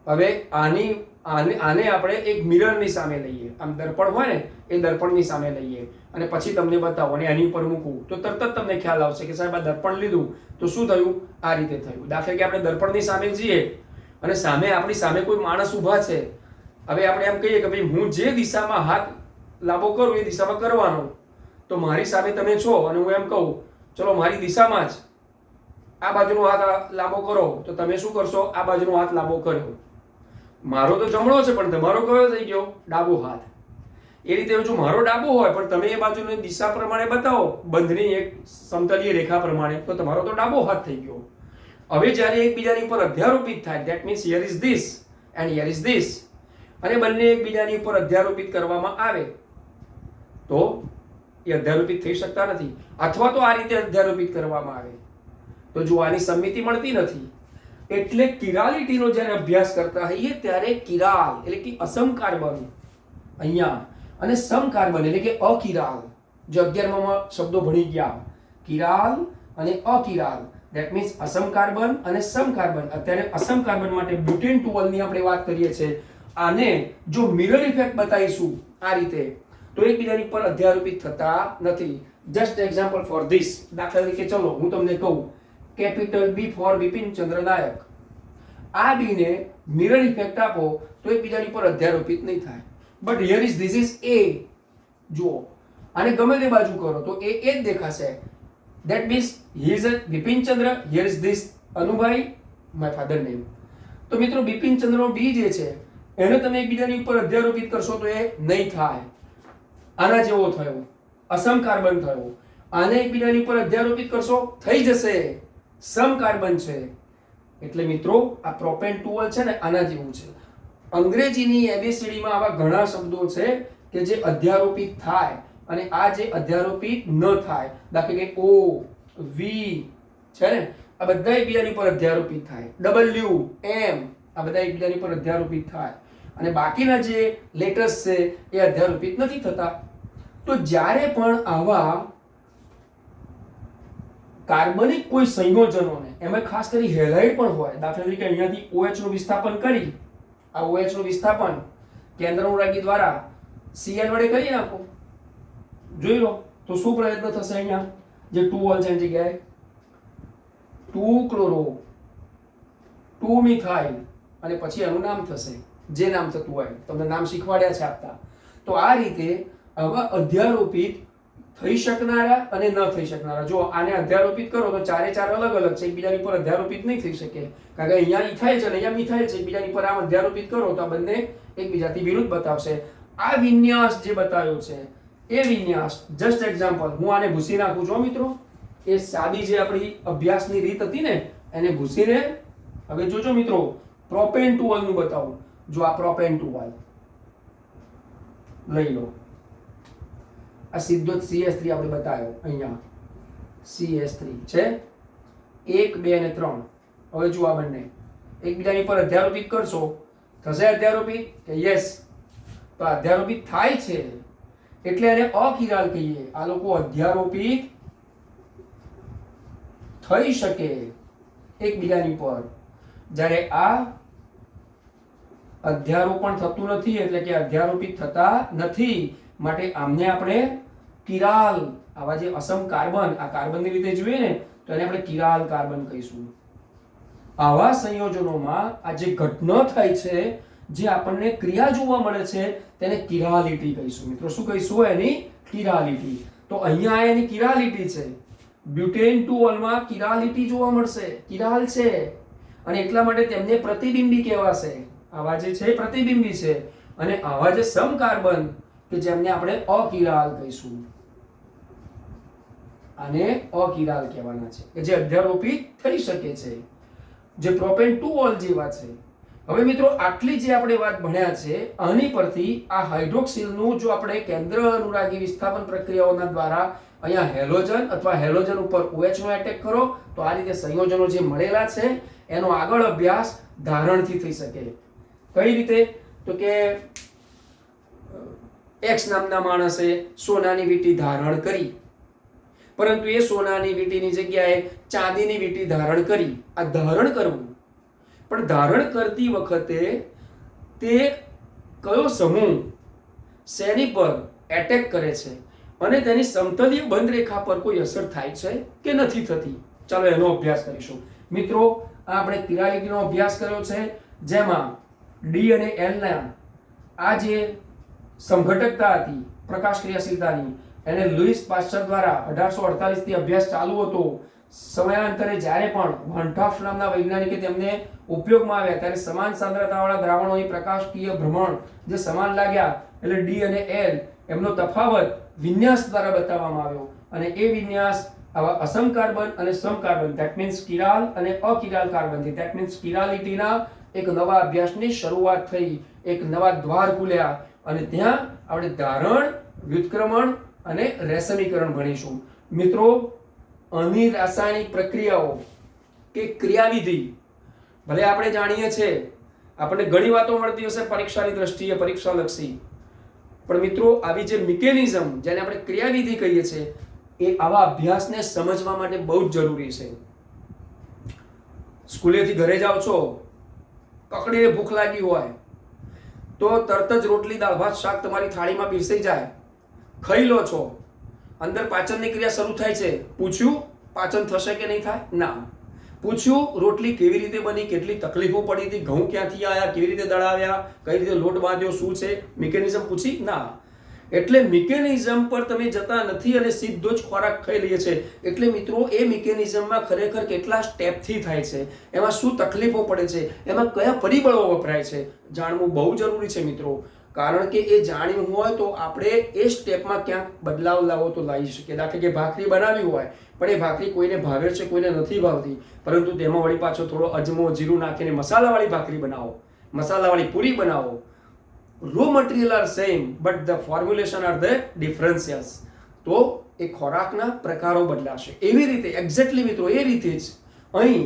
હવે આને આપણે એક મિરરની સામે લઈએ. આમ દર્પણ હોય ને, એ દર્પણની સામે લઈએ અને પછી તમને બતાવો અને આની ઉપર મૂકું તો તરત જ તમને ખ્યાલ આવશે કે સાહેબ આ દર્પણ લીધું તો શું થયું? આ રીતે થયું. દાખલા કે આપણે દર્પણની સામે જઈએ અને સામે આપણી સામે કોઈ માણસ ઊભા છે. હવે આપણે એમ કહીએ કે ભાઈ હું જે દિશામાં હાથ લાંબો કરું એ દિશામાં કરવાનો. તો મારી સામે તમે છો અને હું એમ કહું ચલો મારી દિશામાં જ આ બાજુનો હાથ લાંબો કરો, તો તમે શું કરશો? આ બાજુનો હાથ લાંબો કર્યો. મારો તો જમણો છે પણ તમારો કયો થઈ ગયો? ડાબો હાથ. એ રીતે જો મારો ડાબો હોય પણ તમે એ બાજુની દિશા પ્રમાણે બતાવો, બંધની એક સમતલીય રેખા પ્રમાણે, તો તમારો તો ડાબો હાથ થઈ ગયો. હવે જ્યારે એકબીજાની ઉપર અધ્યારોપિત થાય, that means here is this and here is this, અને બંને એકબીજાની ઉપર અધ્યારોપિત કરવામાં આવે તો એ અધ્યારોપિત થઈ શકતા નથી. અથવા તો આ રીતે અધ્યારોપિત કરવામાં આવે તો જો આની સમમિતિ મળતી નથી. એટલે કિરાલિટીનો જ્યારે અભ્યાસ કરતા હોઈએ ત્યારે કિરાલ એટલે કે અસમ કાર્બન અહીંયા અને સમ કાર્બન એટલે કે અકિરાલ, જે 11માં શબ્દો ભણી ગયા, કિરાલ અને અકિરાલ, ધેટ મીન્સ અસમ કાર્બન અને સમ કાર્બન. અત્યારે અસમ કાર્બન માટે બ્યુટેન 2 ની આપણે વાત કરીએ છીએ. આને જો મિરર ઇફેક્ટ બતાવીશું આ રીતે તો એકબીજાની પર અધ્યારોપિત થતા નથી. Just example for this. દાખલા તરીકે ચલો હું તમને કહું કેપિટલ B ફોર બિપિન ચંદ્ર નાયક. આ બીને મિરર ઇફેક્ટ આપો તો એકબીજાની પર અધ્યારોપિત નહીં થાય. But here is this is A. જુઓ, આને ગમે તે બાજુ કરો તો એ જ દેખાશે. That means he is a Bipin Chandra, here is this Anubhai, my father name. તો મિત્રો બિપિન ચંદ્રનો B જે છે એને તમે એકબીજાની ઉપર અધ્યારોપિત કરશો તો એ નહીં થાય. આના જેવો થયો, અસમ કાર્બન થયો. આને એકબીજાની ઉપર અધ્યારોપિત કરશો થઈ જશે, સમ કાર્બન છે. એટલે મિત્રો આ પ્રોપેન 2 છે ને આના જેવું છે. અંગ્રેજીની ABCD માં આવા ઘણા શબ્દો છે કે જે અધ્યારોપિત થાય અને આ જે અધ્યારોપિત ન થાય. દાખલા કે O, V છે ને, આ બધા એકબીજાની પર અધ્યારોપિત થાય. W, M આ બધા એકબીજાની પર અધ્યારોપિત થાય અને બાકીના જે લેટર્સ છે એ અધ્યારોપિત નથી થતા. તો જ્યારે પણ આવા કાર્બનિક કોઈ સંયોજનોને, એમાં ખાસ કરી હેલાઇડ પણ હોય, દાખલા તરીકે અહીંયાથી OH નું વિસ્થાપન કરી, આ OH નું વિસ્થાપન કેન્દ્ર અનુરાગી દ્વારા Cl વડે કરી નાખો, જોઈ લો તો શું પ્રયત્ન થશે? અહીંયા જે 2 છે એની જગ્યાએ 2 ક્લોરો 2 મિથાઇલ અને પછી એનું નામ થશે, જે નામ થતું હોય, તમને નામ શીખવાડ્યા છે આપતા. તો આ રીતે આવા અધ્યારોપિત થઈ શકનારા અને ન થઈ શકનારા, જો આને અધ્યારોપિત કરો તો ચારે ચાર અલગ અલગ છે, એકબીજાની પર અધ્યારોપિત નહીં થઈ શકે, કારણ કે અહીંયા ઇથાઇલ છે અને અહીંયા મિથાઇલ છે, એકબીજાની પર આમ અધ્યારોપિત કરો તો આ બંને એકબીજાથી વિરુદ્ધ બતાવશે. આ વિન્યાસ જે બતાવ્યો છે એ વિન્યાસ, જસ્ટ એક્ઝામ્પલ, હું આને ભૂસી નાખું છું મિત્રો, એ સાદી જે આપણી અભ્યાસની રીત હતી ને એને ભૂસીને, હવે જોજો મિત્રો, પ્રોપેન 2 નું બતાવું. જો આ પ્રોપેન 2 લઈ લો, આ સીધો જ CS3 આપણે બતાવ્યો, અહીંયા CS3 છે 1 2 અને 3. હવે જો આ બંને એકબીજાની પર અધ્યારોપિત કરશો, થશે અધ્યારોપિત કે યસ? તો અધ્યારોપિત થાય છે એટલે એને અકિરાલ કહીએ. આ લોકો અધ્યારોપિત થઈ શકે એકબીજાની પર, જ્યારે આ અધ્યારોપણ થતું નથી, એટલે કે અધ્યારોપિત થતા નથી, માટે આમને આપણે કિરાલ, આવા જે અસમ કાર્બન, આ કાર્બનની રીતે જોઈએ ને તો એને આપણે કિરાલ કાર્બન કહીશું. આવા સંયોજનોમાં આ જે ઘટના થાય છે, જે આપણને ક્રિયા જોવા મળે છે, તેને કિરાલિટી કહીશું મિત્રો. શું કહીશું? એની કિરાલિટી. તો અહીંયા એની કિરાલિટી છે, બ્યુટેન 2 માં કિરાલિટી જોવા મળશે, કિરાલ છે, અને એટલા માટે તેમને પ્રતિબિંબી કહેવાશે. આવા જે છે પ્રતિબિંબી છે, અને આવા જે સમકાર્બન કે જેમને આપણે અકિરાલ કહીશું, આને અકિરાલ કહેવાના છે, કે જે અધ્યારોપિત થઈ શકે છે, જે પ્રોપેન 2 જેવા છે. હવે મિત્રો આટલી જે આપણે વાત ભણ્યા છે, આની પરથી આ હાઇડ્રોક્સિલનું જો આપણે કેન્દ્ર અનુરાગી વિસ્થાપન પ્રક્રિયાઓના દ્વારા અહીંયા હેલોજન અથવા હેલોજન ઉપર OH નો એટેક કરો તો આ રીતે સંયોજનો જે મળેલા છે એનો આગળ અભ્યાસ ધારણથી થઈ શકે. કઈ રીતે? તો કે X નામના માણસે સોનાની વીંટી ધારણ કરી, પરંતુ એ સોનાની વીંટીની જગ્યાએ ચાંદીની વીંટી ધારણ કરી. આ ધારણ કરવું, પણ ધારણ કરતી વખતે તે કયો સમૂહ શેની પર એટેક કરે છે અને તેની સમતલીય બંધ રેખા પર કોઈ અસર થાય છે કે નથી થતી, ચાલો એનો અભ્યાસ કરીશું. મિત્રો આપણે કિરાલિટીનો અભ્યાસ કર્યો છે, જેમાં D અને L ના આ જે સમઘટકતા હતી પ્રકાશ ક્રિયાશીલતાની, એને લુઈસ પાસ્ચર દ્વારા 1848 થી અભ્યાસ ચાલુ હતો. સમયાંતરે જ્યારે પણ વાન્ટાફ નામના વૈજ્ઞાનિકે તેમને ઉપયોગમાં આવ્યા ત્યારે સમાન સાંદ્રતાવાળા દ્રાવણોની પ્રકાશકીય ભ્રમણ જે સમાન લાગ્યા, એટલે D અને L એમનો તફાવત વિન્યાસ દ્વારા બતાવવામાં આવ્યો, અને એ વિન્યાસ આવા અસમ કાર્બન અને સમ કાર્બન, ધેટ મીન્સ કિરાલ અને અકિરાલ કાર્બનથી, ધેટ મીન્સ કિરાલિટીના એક નવા અભ્યાસની શરૂઆત થઈ, એક નવા દ્વાર ખુલ્યા, અને ત્યાં આપણે ધારણ, વ્યુત્ક્રમણ અને રેશમીકરણ ભણીશું. મિત્રો આની રાસાયણિક પ્રક્રિયાઓ કે ક્રિયાવિધિ ભલે આપણે જાણીએ છીએ, આપણને ઘણી વાતો મળતી હશે પરીક્ષાની દ્રષ્ટિએ, પરીક્ષાલક્ષી, પણ મિત્રો આવી જે મિકેનિઝમ જેને આપણે ક્રિયાવિધિ કહીએ છીએ, એ આવા અભ્યાસને સમજવા માટે બહુ જ જરૂરી છે. સ્કૂલેથી ઘરે જાઓ છો, કકડીને ભૂખ લાગી હોય તો તરત જ રોટલી, દાળ, ભાત, શાક તમારી થાળીમાં પીરસાઈ જાય, ખાઈ લો છો, અંદર પાચનની ક્રિયા શરૂ થાય છે. પૂછ્યું પાચન થશે કે નહીં થાય? ના. પૂછ્યું રોટલી કેવી રીતે બની, કેટલી તકલીફો પડી હતી, ઘઉં ક્યાંથી આવ્યા, કેવી રીતે દળાવ્યા, કઈ રીતે લોટ બાંધ્યો, શું છે મિકેનિઝમ, પૂછી? ના. એટલે મિકેનિઝમ પર તમે જતા નથી અને સીધો જ ખોરાક ખાઈ લઈએ છે. એટલે મિત્રો એ મિકેનિઝમમાં ખરેખર કેટલા સ્ટેપથી થાય છે, એમાં શું તકલીફો પડે છે, એમાં કયા પરિબળો વપરાય છે, જાણવું બહુ જરૂરી છે મિત્રો. કારણ કે એ જાણ્યું હોય તો આપણે એ સ્ટેપમાં ક્યાંક બદલાવ લાવો તો લાવી શકીએ. દાખલા કે ભાખરી બનાવી હોય, પણ એ ભાખરી કોઈને ભાવે છે, કોઈને નથી ભાવતી, પરંતુ તેમાં વળી પાછો થોડો અજમો, જીરું નાખીને મસાલાવાળી ભાખરી બનાવો, મસાલાવાળી પૂરી બનાવો. raw material are same but the formulation are the differences. તો એ ખોરાકના પ્રકારો બદલાશે. એવી રીતે એક્ઝેક્ટલી મિત્રો એ રીતે જ અહીં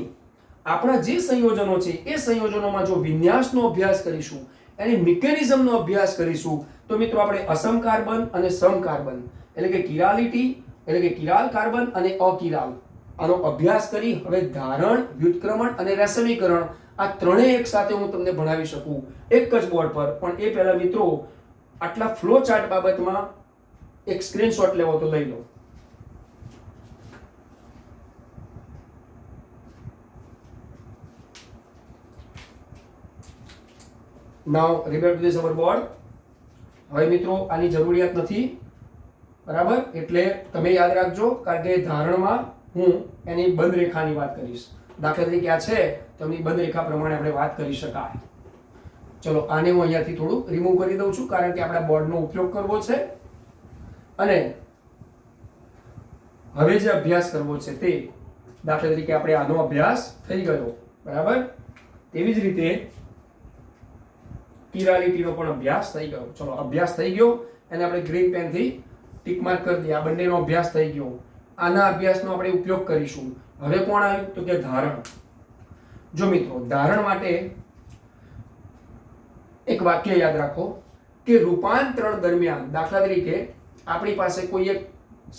આપણા જે સંયોજનો છે એ સંયોજનોમાં જો વિન્યાસનો અભ્યાસ કરીશું, એની મિકેનિઝમનો અભ્યાસ કરીશું, તો મિત્રો આપણે અસમ કાર્બન અને સમ કાર્બન એટલે કે કિરાલિટી એટલે કે કિરાલ કાર્બન અને અકિરાલ આનો અભ્યાસ કરી હવે ધારણ, વ્યુત્ક્રમણ અને રેશમીકરણ આ ત્રણેય એક સાથે હું તમને ભણાવી શકું એક જ બોર્ડ પર. પણ એ પહેલા મિત્રો આટલા ફ્લો ચાર્ટ બાબતમાં એક સ્ક્રીનશોટ લેવો તો લઈ લો. Now rebate to this our board. હવે મિત્રો આની જરૂરિયાત નથી, બરાબર? એટલે તમે યાદ રાખજો, કારણ કે ધારણમાં હું એની બંધ રેખાની વાત કરીશ. દાખલા તરીકે આ છે તો એની બંધ રેખા પ્રમાણે આપણે વાત કરી શકાય. ચલો આને હું અહીંયાથી થોડું રિમૂવ કરી દઉં છું, કારણ કે આપણા બોર્ડનો ઉપયોગ કરવો છે અને હવે જે અભ્યાસ કરવો છે તે દાખલા તરીકે આપણે આનો અભ્યાસ થઈ ગયો, બરાબર? તેવી જ રીતે કિરાલિટીનો પણ અભ્યાસ થઈ ગયો. ચલો અભ્યાસ થઈ ગયો અને આપણે ગ્રીન પેનથી ટીક માર્ક કરી દઈએ. આ બંનેનો અભ્યાસ થઈ ગયો. આના અભ્યાસનો આપણે ઉપયોગ કરીશું. હવે કોણ આવ્યું તો કે ધારણ. જો મિત્રો ધારણ માટે એક વાક્ય યાદ રાખો કે રૂપાંતરણ દરમિયાન દાખલા તરીકે આપણી પાસે કોઈ એક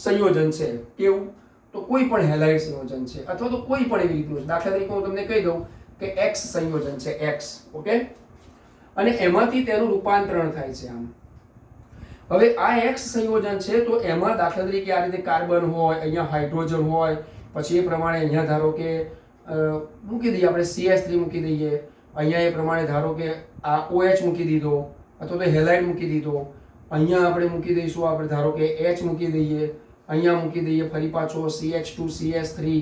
સંયોજન છે, કેવું તો કોઈ પણ હેલાઇડ સંયોજન છે અથવા તો કોઈ પણ એવી રીતનું છે. દાખલા તરીકે હું તમને કહી દઉં કે x સંયોજન છે, x, ઓકે, અને એમાંથી તેનું રૂપાંતરણ થાય છે આમ. હવે આ x સંયોજન છે તો એમાં દાખલા તરીકે આ રીતે કાર્બન હોય, અહીંયા હાઇડ્રોજન હોય, પછી એ પ્રમાણે અહીંયા ધારો કે મૂકી દઈએ આપણે CH3 મૂકી દઈએ, અહીંયા એ પ્રમાણે ધારો કે આ OH મૂકી દીધો અથવા તો હેલાઇડ મૂકી દીધો, અહીંયા આપણે મૂકી દઈશું આપણે ધારો કે H મૂકી દઈએ, અહીંયા મૂકી દઈએ ફરી પાછો CH2 CH3,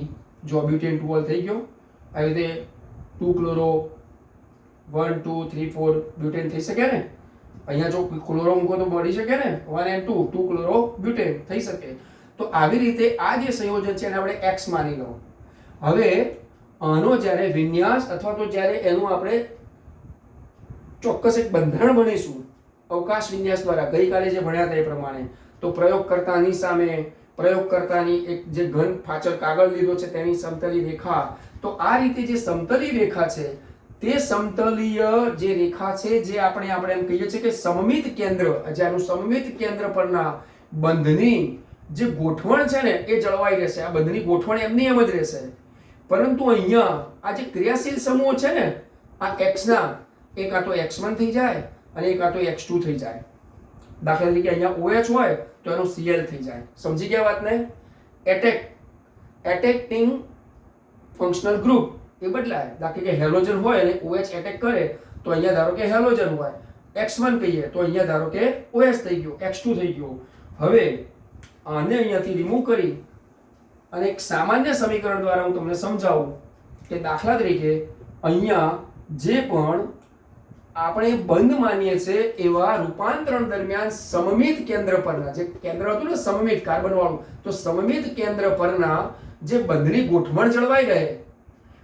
જો બ્યુટેન 2 થઈ ગયો. આવી રીતે 2 ક્લોરો 1 2 3 4 બ્યુટેન થઈ શકે ને. અહીંયા જો ક્લોરો મૂકો તો મળી શકે ને, 1 and 2 2 ક્લોરો બ્યુટેન થઈ શકે. તો આવી રીતે આ જે સંયોજન છે એને આપણે X માની લો. હવે આનો જ્યારે વિન્યાસ અથવા તો જ્યારે એનું આપણે ચોક્કસ એક બંધારણ ભણીશું અવકાશ વિન્યાસ દ્વારા, ગઈકાલે જે ભણ્યા હતા એ પ્રમાણે, તો પ્રયોગકર્તાની સામે પ્રયોગકર્તાની એક જે ઘન પાછળ કાગળ લીધો છે તેની સમતલી રેખા, તો આ રીતે જે સમતલી રેખા છે તે સમતલીય જે રેખા છે જે આપણે એમ કહીએ છીએ કે સમમિત કેન્દ્ર, જેનું સમમિત કેન્દ્ર પરના બંધની જે ગોઠવણ છે ને એ જળવાઈ રહેશે. આ બંધની ગોઠવણ એમની એમ જ રહેશે, પરંતુ અહીંયા આ જે ક્રિયાશીલ સમૂહ છે ને આ x ના, એક આ તો x1 થઈ જાય અને એક આ તો x2 થઈ જાય. દાખલા તરીકે અહીંયા OH હોય તો એનો Cl થઈ જાય. સમજી ગયા વાતને? એટેકિંગ ફંક્શનલ ગ્રુપ એ બદલાય. દાખલા કે હેલોજન હોય અને OH એટેક કરે તો અહીંયા ધારો કે હેલોજન હોય, x1 કહીએ તો અહીંયા ધારો કે OH થઈ ગયો, x2 થઈ ગયો. હવે આને અહીંયાથી રિમૂવ કરી અને એક સામાન્ય સમીકરણ દ્વારા હું તમને સમજાવું કે દાખલા તરીકે અહીંયા જે પણ આપણે બંધ માનીએ છીએ એવા રૂપાંતરણ દરમિયાન સમમિત કેન્દ્ર પરના, જે કેન્દ્ર હતું ને સમમિત કાર્બન વાળું, તો સમમિત કેન્દ્ર પરના જે બંધની ગોઠવણ જળવાઈ રહે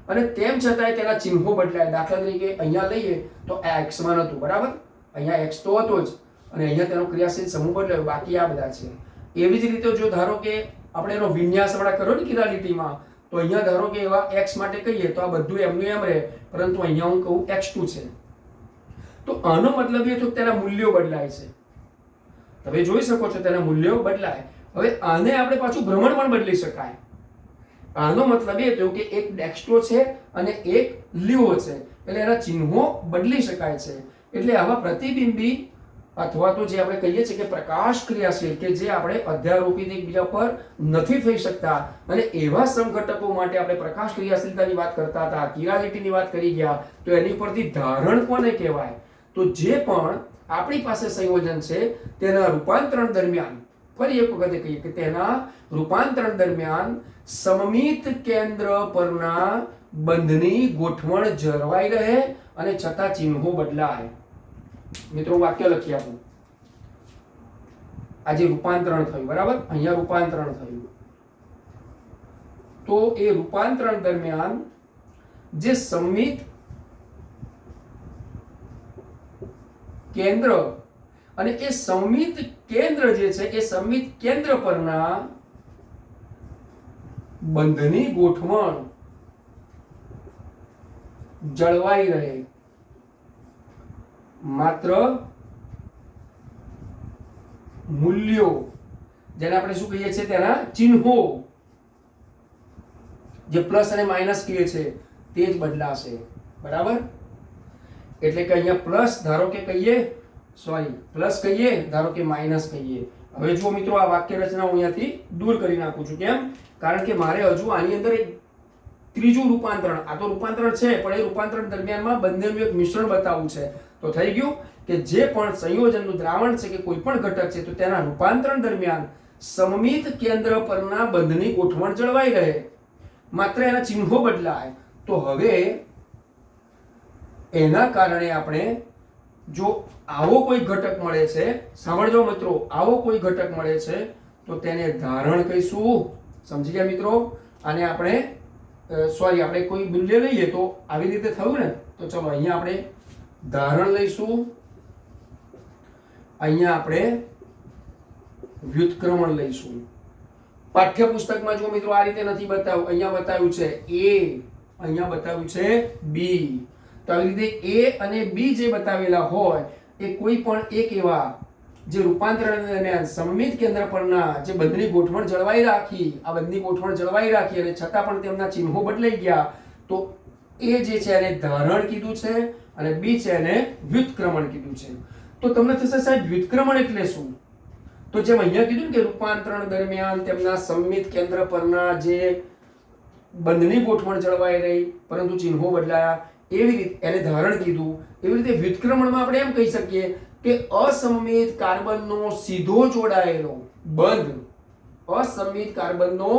અને તેમ છતાંય તેના ચિહ્નો બદલાય. દાખલા તરીકે અહીંયા લઈએ તો આ x1 હતું, બરાબર? અહીંયા x તો હતો જ અને અહીંયા તેનો ક્રિયાશીલ સમૂહ બદલાયો, બાકી આ બધા છે. એવી જ રીતે જો ધારો કે આપણે એનો વિન્યાસ વાળા કરો ને કિરાલિટીમાં, તો અહીંયા ધારો કે એવા x માટે કહીએ તો આ બધું એમનું એમ રહે, પરંતુ અહીંયા હું કહું x2 છે. તો આનો મતલબ એ થયો કે તેના મૂલ્યો બદલાય છે. તમે જોઈ શકો છો તેના મૂલ્યો બદલાય. હવે આને આપણે પાછું ભ્રમણ પણ બદલી શકાય. આનો મતલબ એ થયો કે એક ડેક્સ્ટ્રો છે અને એક લીવો છે, એટલે એના ચિહ્નો બદલી શકાય છે. એટલે આવા પ્રતિબિંબી અથવા તો જે આપણે કહીએ છીએ કે પ્રકાશ ક્રિયાશીલ, કે જે આપણે અધ્યારોપિત એકબીજા પર નથી થઈ શકતા, અને એવા સમઘટકો માટે આપણે પ્રકાશ ક્રિયાશીલતાની વાત કરતા હતા, કિરાલિટીની વાત કરી ગયા, તો એની પરથી ધારણ કોને કહેવાય? તો જે પણ આપણી પાસે સંયોજન છે તેના રૂપાંતરણ દરમિયાન, ફરી એક વખત કહીએ કે તેના રૂપાંતરણ દરમિયાન સમમિત કેન્દ્ર પરના બંધની ગોઠવણ જળવાઈ રહે અને છતાં ચિહ્નો બદલાય. મિત્રો વાક્ય લખી આપું. આજે રૂપાંતરણ થયું, બરાબર? અહીંયા રૂપાંતરણ થયું, તો એ રૂપાંતરણ દરમિયાન જે સમમિત કેન્દ્ર અને એ સમમિત કેન્દ્ર જે છે એ સમમિત કેન્દ્ર પરના બંધની ગોઠવણ જળવાઈ રહે, માત્ર મૂલ્યો, જેને આપણે શું કહીએ છીએ, તેના ચિહ્નો, જે પ્લસ અને માઇનસ કહે છે તે જ બદલાશે. બરાબર? એટલે કે અહીંયા પ્લસ ધારો કે કહીએ, પ્લસ કહીએ, ધારો કે માઇનસ કહીએ. હવે જુઓ મિત્રો, આ વાક્ય રચના હું અહીંયાથી દૂર કરી નાખું છું. કેમ? કારણ કે મારે હજુ આની અંદર એક ત્રીજું રૂપાંતરણ, આ તો રૂપાંતરણ છે પણ એ રૂપાંતરણ દરમિયાનમાં બંનેનું એક મિશ્રણ બતાવવું છે. તો થઈ ગયું કે જે પણ સંયોજનનું દ્રાવણ છે કે કોઈ પણ ઘટક છે, તો તેના રૂપાંતરણ દરમિયાન સમમિત કેન્દ્ર પરના બંધની ગોઠવણ જળવાઈ રહે, માત્ર એના ચિહ્નો બદલાય. તો હવે એના કારણે આપણે જો આવો કોઈ ઘટક મળે છે, સાંભળજો મિત્રો, આવો કોઈ ઘટક મળે છે તો તેને ધારણ કહીશું. સમજી ગયા મિત્રો? આને આપણે આપણે કોઈ મૂલ્ય લઈએ તો આવી રીતે થયું ને, તો ચલો અહીંયા આપણે ધારણ લઈશું, અહીંયા આપણે વ્યુત્ક્રમણ લઈશું. પાઠ્યપુસ્તકમાં જો મિત્રો આ રીતે નથી બતાવ્યું, અહીંયા બતાવ્યું છે A, અહીંયા બતાવ્યું છે B. તો આવી રીતે A અને B જે બતાવેલા હોય એ કોઈ પણ એક એવા જે રૂપાંતરણ દરમિયાન સમમિત કેન્દ્ર પરના જે બંધની ગોઠવણ જળવાઈ રાખી, આ બંધની ગોઠવણ જળવાઈ રાખી અને છતાં પણ તેમના ચિહ્નો બદલાઈ ગયા, તો A જે છે એને ધારણ કીધું છે અને B છે એને વ્યુત્ક્રમણ કીધું છે. તો તમને થશે સાહેબ વ્યુત્ક્રમણ એટલે શું? તો જેમ અહીંયા કીધું કે રૂપાંતરણ દરમિયાન તેમના સમમિત કેન્દ્ર પરના જે બંધની ગોઠવણ જળવાઈ રહી પરંતુ ચિહ્નો બદલાયા, એવી રીતે એને ધારણ કીધું. એવી રીતે વ્યુત્ક્રમણમાં આપણે એમ કહી શકીએ કે અસમમિત કાર્બનનો સીધો જોડાયેલો બંધ, અસમમિત કાર્બનનો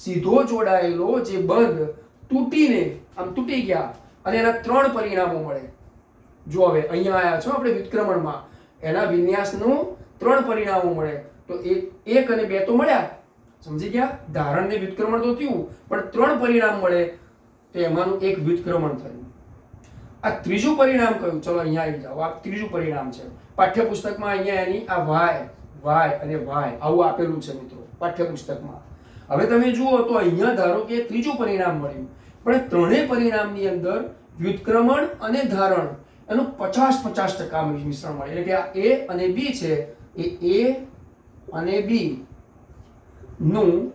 સીધો જોડાયેલો જે બંધ તૂટીને આમ તૂટી ગયા અને એના 3 પરિણામો મળે. જો હવે અહીંયા આયા છો આપણે વ્યુત્ક્રમણમાં, એના વિન્યાસનું 3 પરિણામો મળે. તો 1 અને 2 તો મળ્યા, સમજી ગયા? ધારણ ને વ્યુત્ક્રમણ તો થયું, પણ 3 પરિણામ મળે તો એમાંનું એક વ્યુત્ક્રમણ થયું. આ ત્રીજું પરિણામ કયું? ચલો અહીંયા આવી જાઓ. આ ત્રીજું પરિણામ છે. પાઠ્યપુસ્તકમાં અહીંયા એની આ y અને y આવું આપેલું છે મિત્રો પાઠ્યપુસ્તકમાં. હવે તમે જુઓ તો અહીંયા ધારો કે ત્રીજું પરિણામ મળ્યું, પણ ત્રણેય પરિણામની અંદર વ્યુત્ક્રમણ અને ધારણ એનું 50-50% મિશ્રણ મળે. એટલે કે આ A અને B છે, એ A અને B નું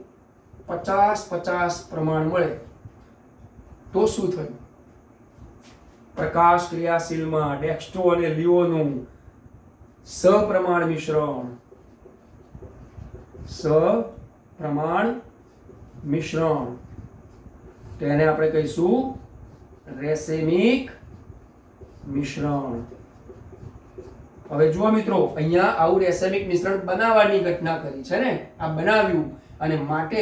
50-50 પ્રમાણ મળે. તો શું થયું? પ્રકાશ ક્રિયાશીલમાં ડેક્સ્ટ્રો અને લિઓનું સપ્રમાણ મિશ્રણ, સપ્રમાણ મિશ્રણ, તેને આપણે કહીશું રેસેમિક મિશ્રણ. હવે જુઓ મિત્રો, અહીંયા આવું રેસેમિક મિશ્રણ બનાવવાની ઘટના કરી છે ને, આ બનાવ્યું અને માટે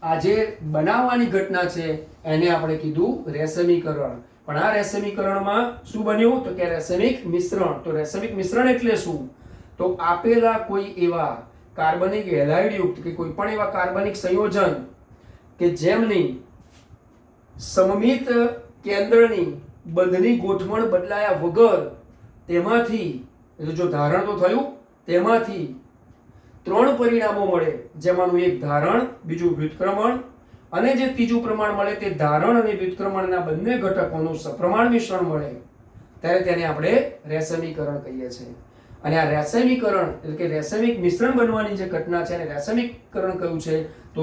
આ જે બનાવવાની ઘટના છે એને આપણે કીધું રેસેમીકરણ. પણ આ રેસેમીકરણમાં શું બન્યું? તો કે રેસેમિક મિશ્રણ. તો રેસેમિક મિશ્રણ એટલે શું? તો આપેલા કોઈ એવા કાર્બનિક હેલાઇડ યુક્ત કે કોઈ પણ એવા કાર્બનિક સંયોજન કે જેમની સમમિત કેન્દ્રની બંધની ગોઠવણ બદલાયા વગર તેમાંથી, જો ધારણ તો થયું, તેમાંથી 3 પરિણામો મળે, જેમાંનું એક ધારણ, બીજું વ્યુત્ક્રમણ અને જે ત્રીજું પ્રમાણ મળે તે ધારણ અને વ્યુત્ક્રમણના બંને ઘટકોનું સપ્રમાણ મિશ્રણ મળે, ત્યારે તેને આપણે રેસેમીકરણ કહીએ છીએ. અને આ રેસેમીકરણ એટલે કે રેસેમિક મિશ્રણ બનવાની જે ઘટના છે એને રેસેમીકરણ કહ્યું છે. તો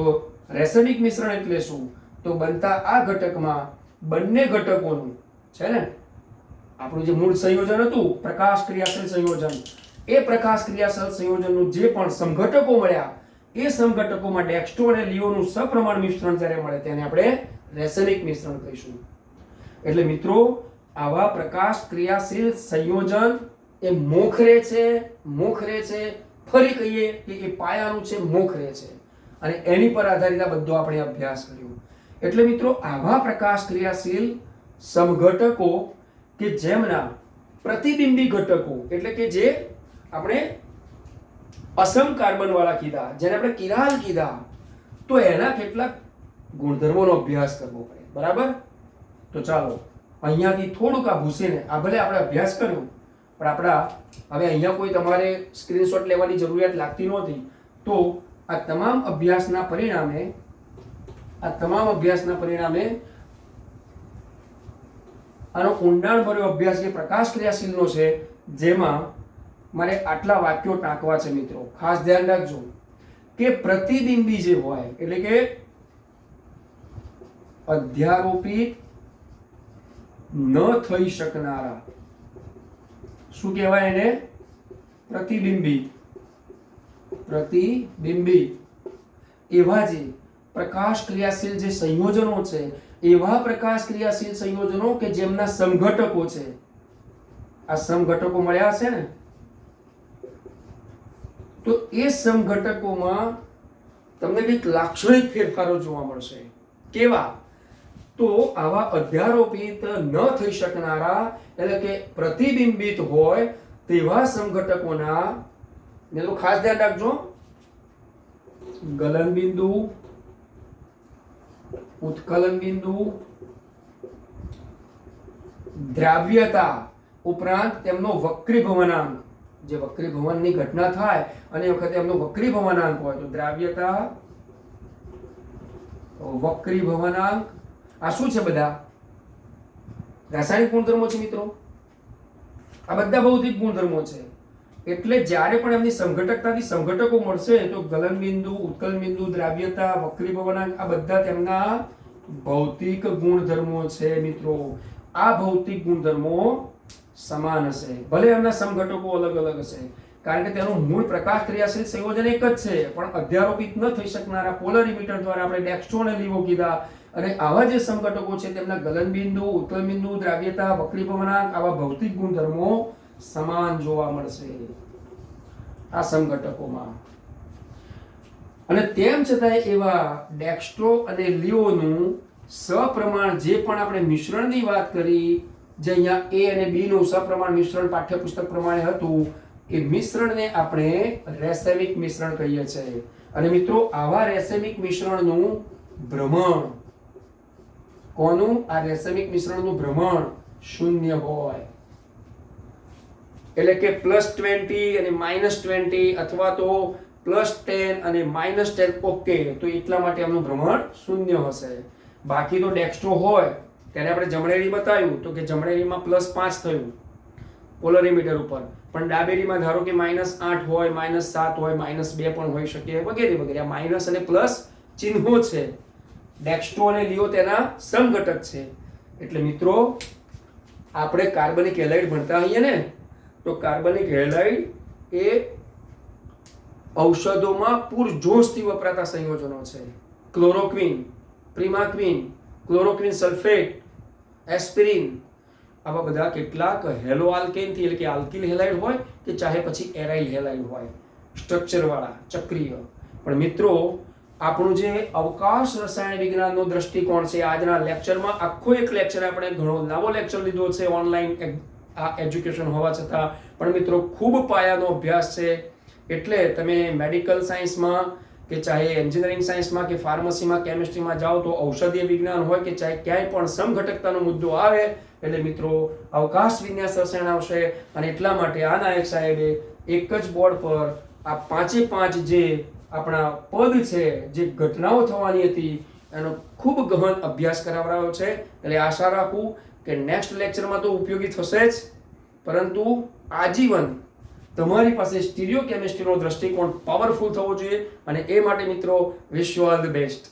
રેસેમિક મિશ્રણ એટલે શું? તો બનતા આ ઘટકમાં બંને ઘટકોનું છે ને, આપણું જે મૂળ સંયોજન હતું પ્રકાશ ક્રિયાશીલ સંયોજન, એ પ્રકાશ ક્રિયાશીલ સંયોજનનું જે પણ સમઘટકો મળ્યા, એ સમઘટકોમાં ડેક્સ્ટ્રો અને લિઓનું સપ્રમાણ મિશ્રણ જ્યારે મળે તેને આપણે રેસેમિક મિશ્રણ કહીશું. એટલે મિત્રો, આવા પ્રકાશ ક્રિયાશીલ સંયોજન એ મોખરે છે, ફરી કહીએ કે એ પાયાનું છે, મોખરે છે, અને એની પર આધારિત આ બધો આપણે અભ્યાસ કર્યો. એટલે મિત્રો, આવા પ્રકાશ ક્રિયાશીલ સમઘટકો કે જેમના પ્રતિબિંબી ઘટકો એટલે કે જે આપણે અસમ કાર્બન વાળા કીધા, જેને આપણે કિરાલ કીધા, તો એના કેટલાક ગુણધર્મોનો અભ્યાસ કરવો પડે. બરાબર? તો ચાલો અહીંયાથી થોડુંક આ ભૂસીને, આ ભલે આપણે અભ્યાસ કર્યો પણ આપણા હવે અહીંયા કોઈ તમારે સ્ક્રીનશોટ લેવાની જરૂરિયાત લાગતી નહોતી. તો આ તમામ અભ્યાસના પરિણામે આનો ઊંડાણભર્યો અભ્યાસ જે પ્રકાશ ક્રિયાશીલનો છે, જેમાં મારે આટલા વાક્યો ટાંકવા છે મિત્રો. ખાસ ધ્યાન રાખજો કે પ્રતિબિંબી જે હોય એટલે કે અધ્યારોપિત ન થઈ શકનારા, શું કહેવાય એને? પ્રતિબિંબી. પ્રતિબિંબી એવા જે પ્રકાશ ક્રિયાશીલ જે સંયોજનો છે, એવા પ્રકાશ ક્રિયાશીલ સંયોજનો કે જેમના સમઘટકો છે. આ સમઘટકો મળ્યા છે ને, તો એ સમઘટકોમાં તમને કંઈક લાક્ષણિક ફેરફારો જોવા મળશે. કેવા? તો આવા અધ્યારોપિત ન થઈ શકનારા એટલે કે પ્રતિબિંબિત હોય તેવા સમઘટકોના, ને તો ખાસ ધ્યાન રાખજો, ગલન બિંદુ, ઉત્કલન બિંદુ, દ્રાવ્યતા ઉપરાંત તેમનો વક્રીભવનાંક, જે વક્રીભવનની ઘટના થાય અને એ વખતે એમનો વક્રીભવનાંક હોય તો દ્રાવ્યતા, વક્રીભવનાંક. આ શું છે? બધા રાસાયણિક ગુણધર્મો છે મિત્રો. આ બધા ભૌતિક ગુણધર્મો છે. એટલે જ્યારે પણ એમની સમઘટકતાથી સમઘટકો મળશે તો ગલન બિંદુ, ઉત્કલન બિંદુ, દ્રાવ્યતા, વક્રીભવનાંક આ બધા તેમના ભૌતિક ગુણધર્મો છે મિત્રો. આ ભૌતિક ગુણધર્મો સમાન હશે, ભલે એમના સમઘટકો અલગ અલગ હશે, કારણ કે તેનું મૂળ પ્રકાશ ક્રિયાશીલ સંયોજન એક જ છે, પણ અધ્યારોપિત ન થઈ શકનારા પોલર ઇમિટર દ્વારા આપણે ડેક્સ્ટ્રો અને લીવો કીધા. અને આવા જે સમઘટકો છે તેમના ગલન બિંદુ, ઉત્કલન બિંદુ, દ્રાવ્યતા, વક્રીભવનાંક આવા ભૌતિક ગુણધર્મો સમાન જોવા મળશે આ સમઘટકોમાં. અને તેમ છતાં એવા ડેક્સ્ટ્રો અને લીઓનું સપ્રમાણ જે પણ આપણે મિશ્રણની વાત કરી, જે અહીંયા A અને B નું સપ્રમાણ મિશ્રણ પાઠ્યપુસ્તક પ્રમાણે હતું, એ મિશ્રણને આપણે રેસેમિક મિશ્રણ કહીએ છીએ. અને મિત્રો આવા રેસેમિક મિશ્રણનું ભ્રમણ, કોનું? આ રેસેમિક મિશ્રણનું ભ્રમણ શૂન્ય હોય. એટલે કે +20 અને -20 અથવા તો +10 અને -10, ઓકે, તો એટલા માટે એમનું ભ્રમણ શૂન્ય હશે. બાકી તો ડેક્સ્ટ્રો હોય ત્યારે આપણે જમણેરી બતાવ્યું તો કે જમણેરીમાં +5 થયું પોલરીમીટર ઉપર, પણ ડાબેરીમાં ધારો કે -8 હોય, -7 હોય, -2 પણ હોઈ શકે, વગેરે વગેરે. આ માઇનસ અને પ્લસ ચિહ્નો છે. ડેક્સ્ટ્રો અને લિયો તેના સમઘટક છે. એટલે મિત્રો આપણે કાર્બનિક હેલાઇડ ભણતા હોઈએ ને, તો કાર્બનિક હેલાઇડ એ ઔષધોમાં પૂરજોશથી વપરાતા સંયોજનો છે. ક્લોરોક્વિન, પ્રિમાક્વિન, ક્લોરોક્વિન સલ્ફેટ, એસ્પિરિન, આવા બધા કેટલાક હેલો આલ્કેનથી એટલે કે આલ્કિલ હેલાઇડ હોય કે ચાહે પછી એરાઇલ હેલાઇડ હોય, સ્ટ્રક્ચર વાળા, ચક્રીય. પણ મિત્રો આપણું જે અવકાશ રસાયણ વિજ્ઞાનનો દ્રષ્ટિકોણ છે, આજના લેક્ચરમાં આખો એક લેક્ચર આપણે ઘણો લાંબો લેક્ચર લીધો છે ઓનલાઈન આ એજ્યુકેશન હોવા છતાં, પણ મિત્રો ખૂબ પાયાનો અભ્યાસ છે. એટલે તમે મેડિકલ સાયન્સમાં કે ચાહે એન્જિનિયરિંગ સાયન્સમાં કે ફાર્મસીમાં, કેમિસ્ટ્રીમાં જાઓ તો ઔષધીય વિજ્ઞાન હોય કે ચાહે ક્યાંય પણ સમઘટકતાનો મુદ્દો આવે એટલે મિત્રો અવકાશ વિન્યાસ રસાયણ આવશે. અને એટલા માટે આ નાયક સાહેબે એક જ બોર્ડ પર આ 5 જે આપણા પદ છે, જે ઘટનાઓ થવાની હતી, એનો ખૂબ ગહન અભ્યાસ કરાવડાયો છે. એટલે આશા રાખું કે નેક્સ્ટ લેક્ચરમાં તો ઉપયોગી થશે જ, પરંતુ આજીવન તમારી પાસે સ્ટીરિયો કેમિસ્ટ્રીનો દ્રષ્ટિકોણ પાવરફુલ થવો જોઈએ. અને એ માટે મિત્રો wish you all the best.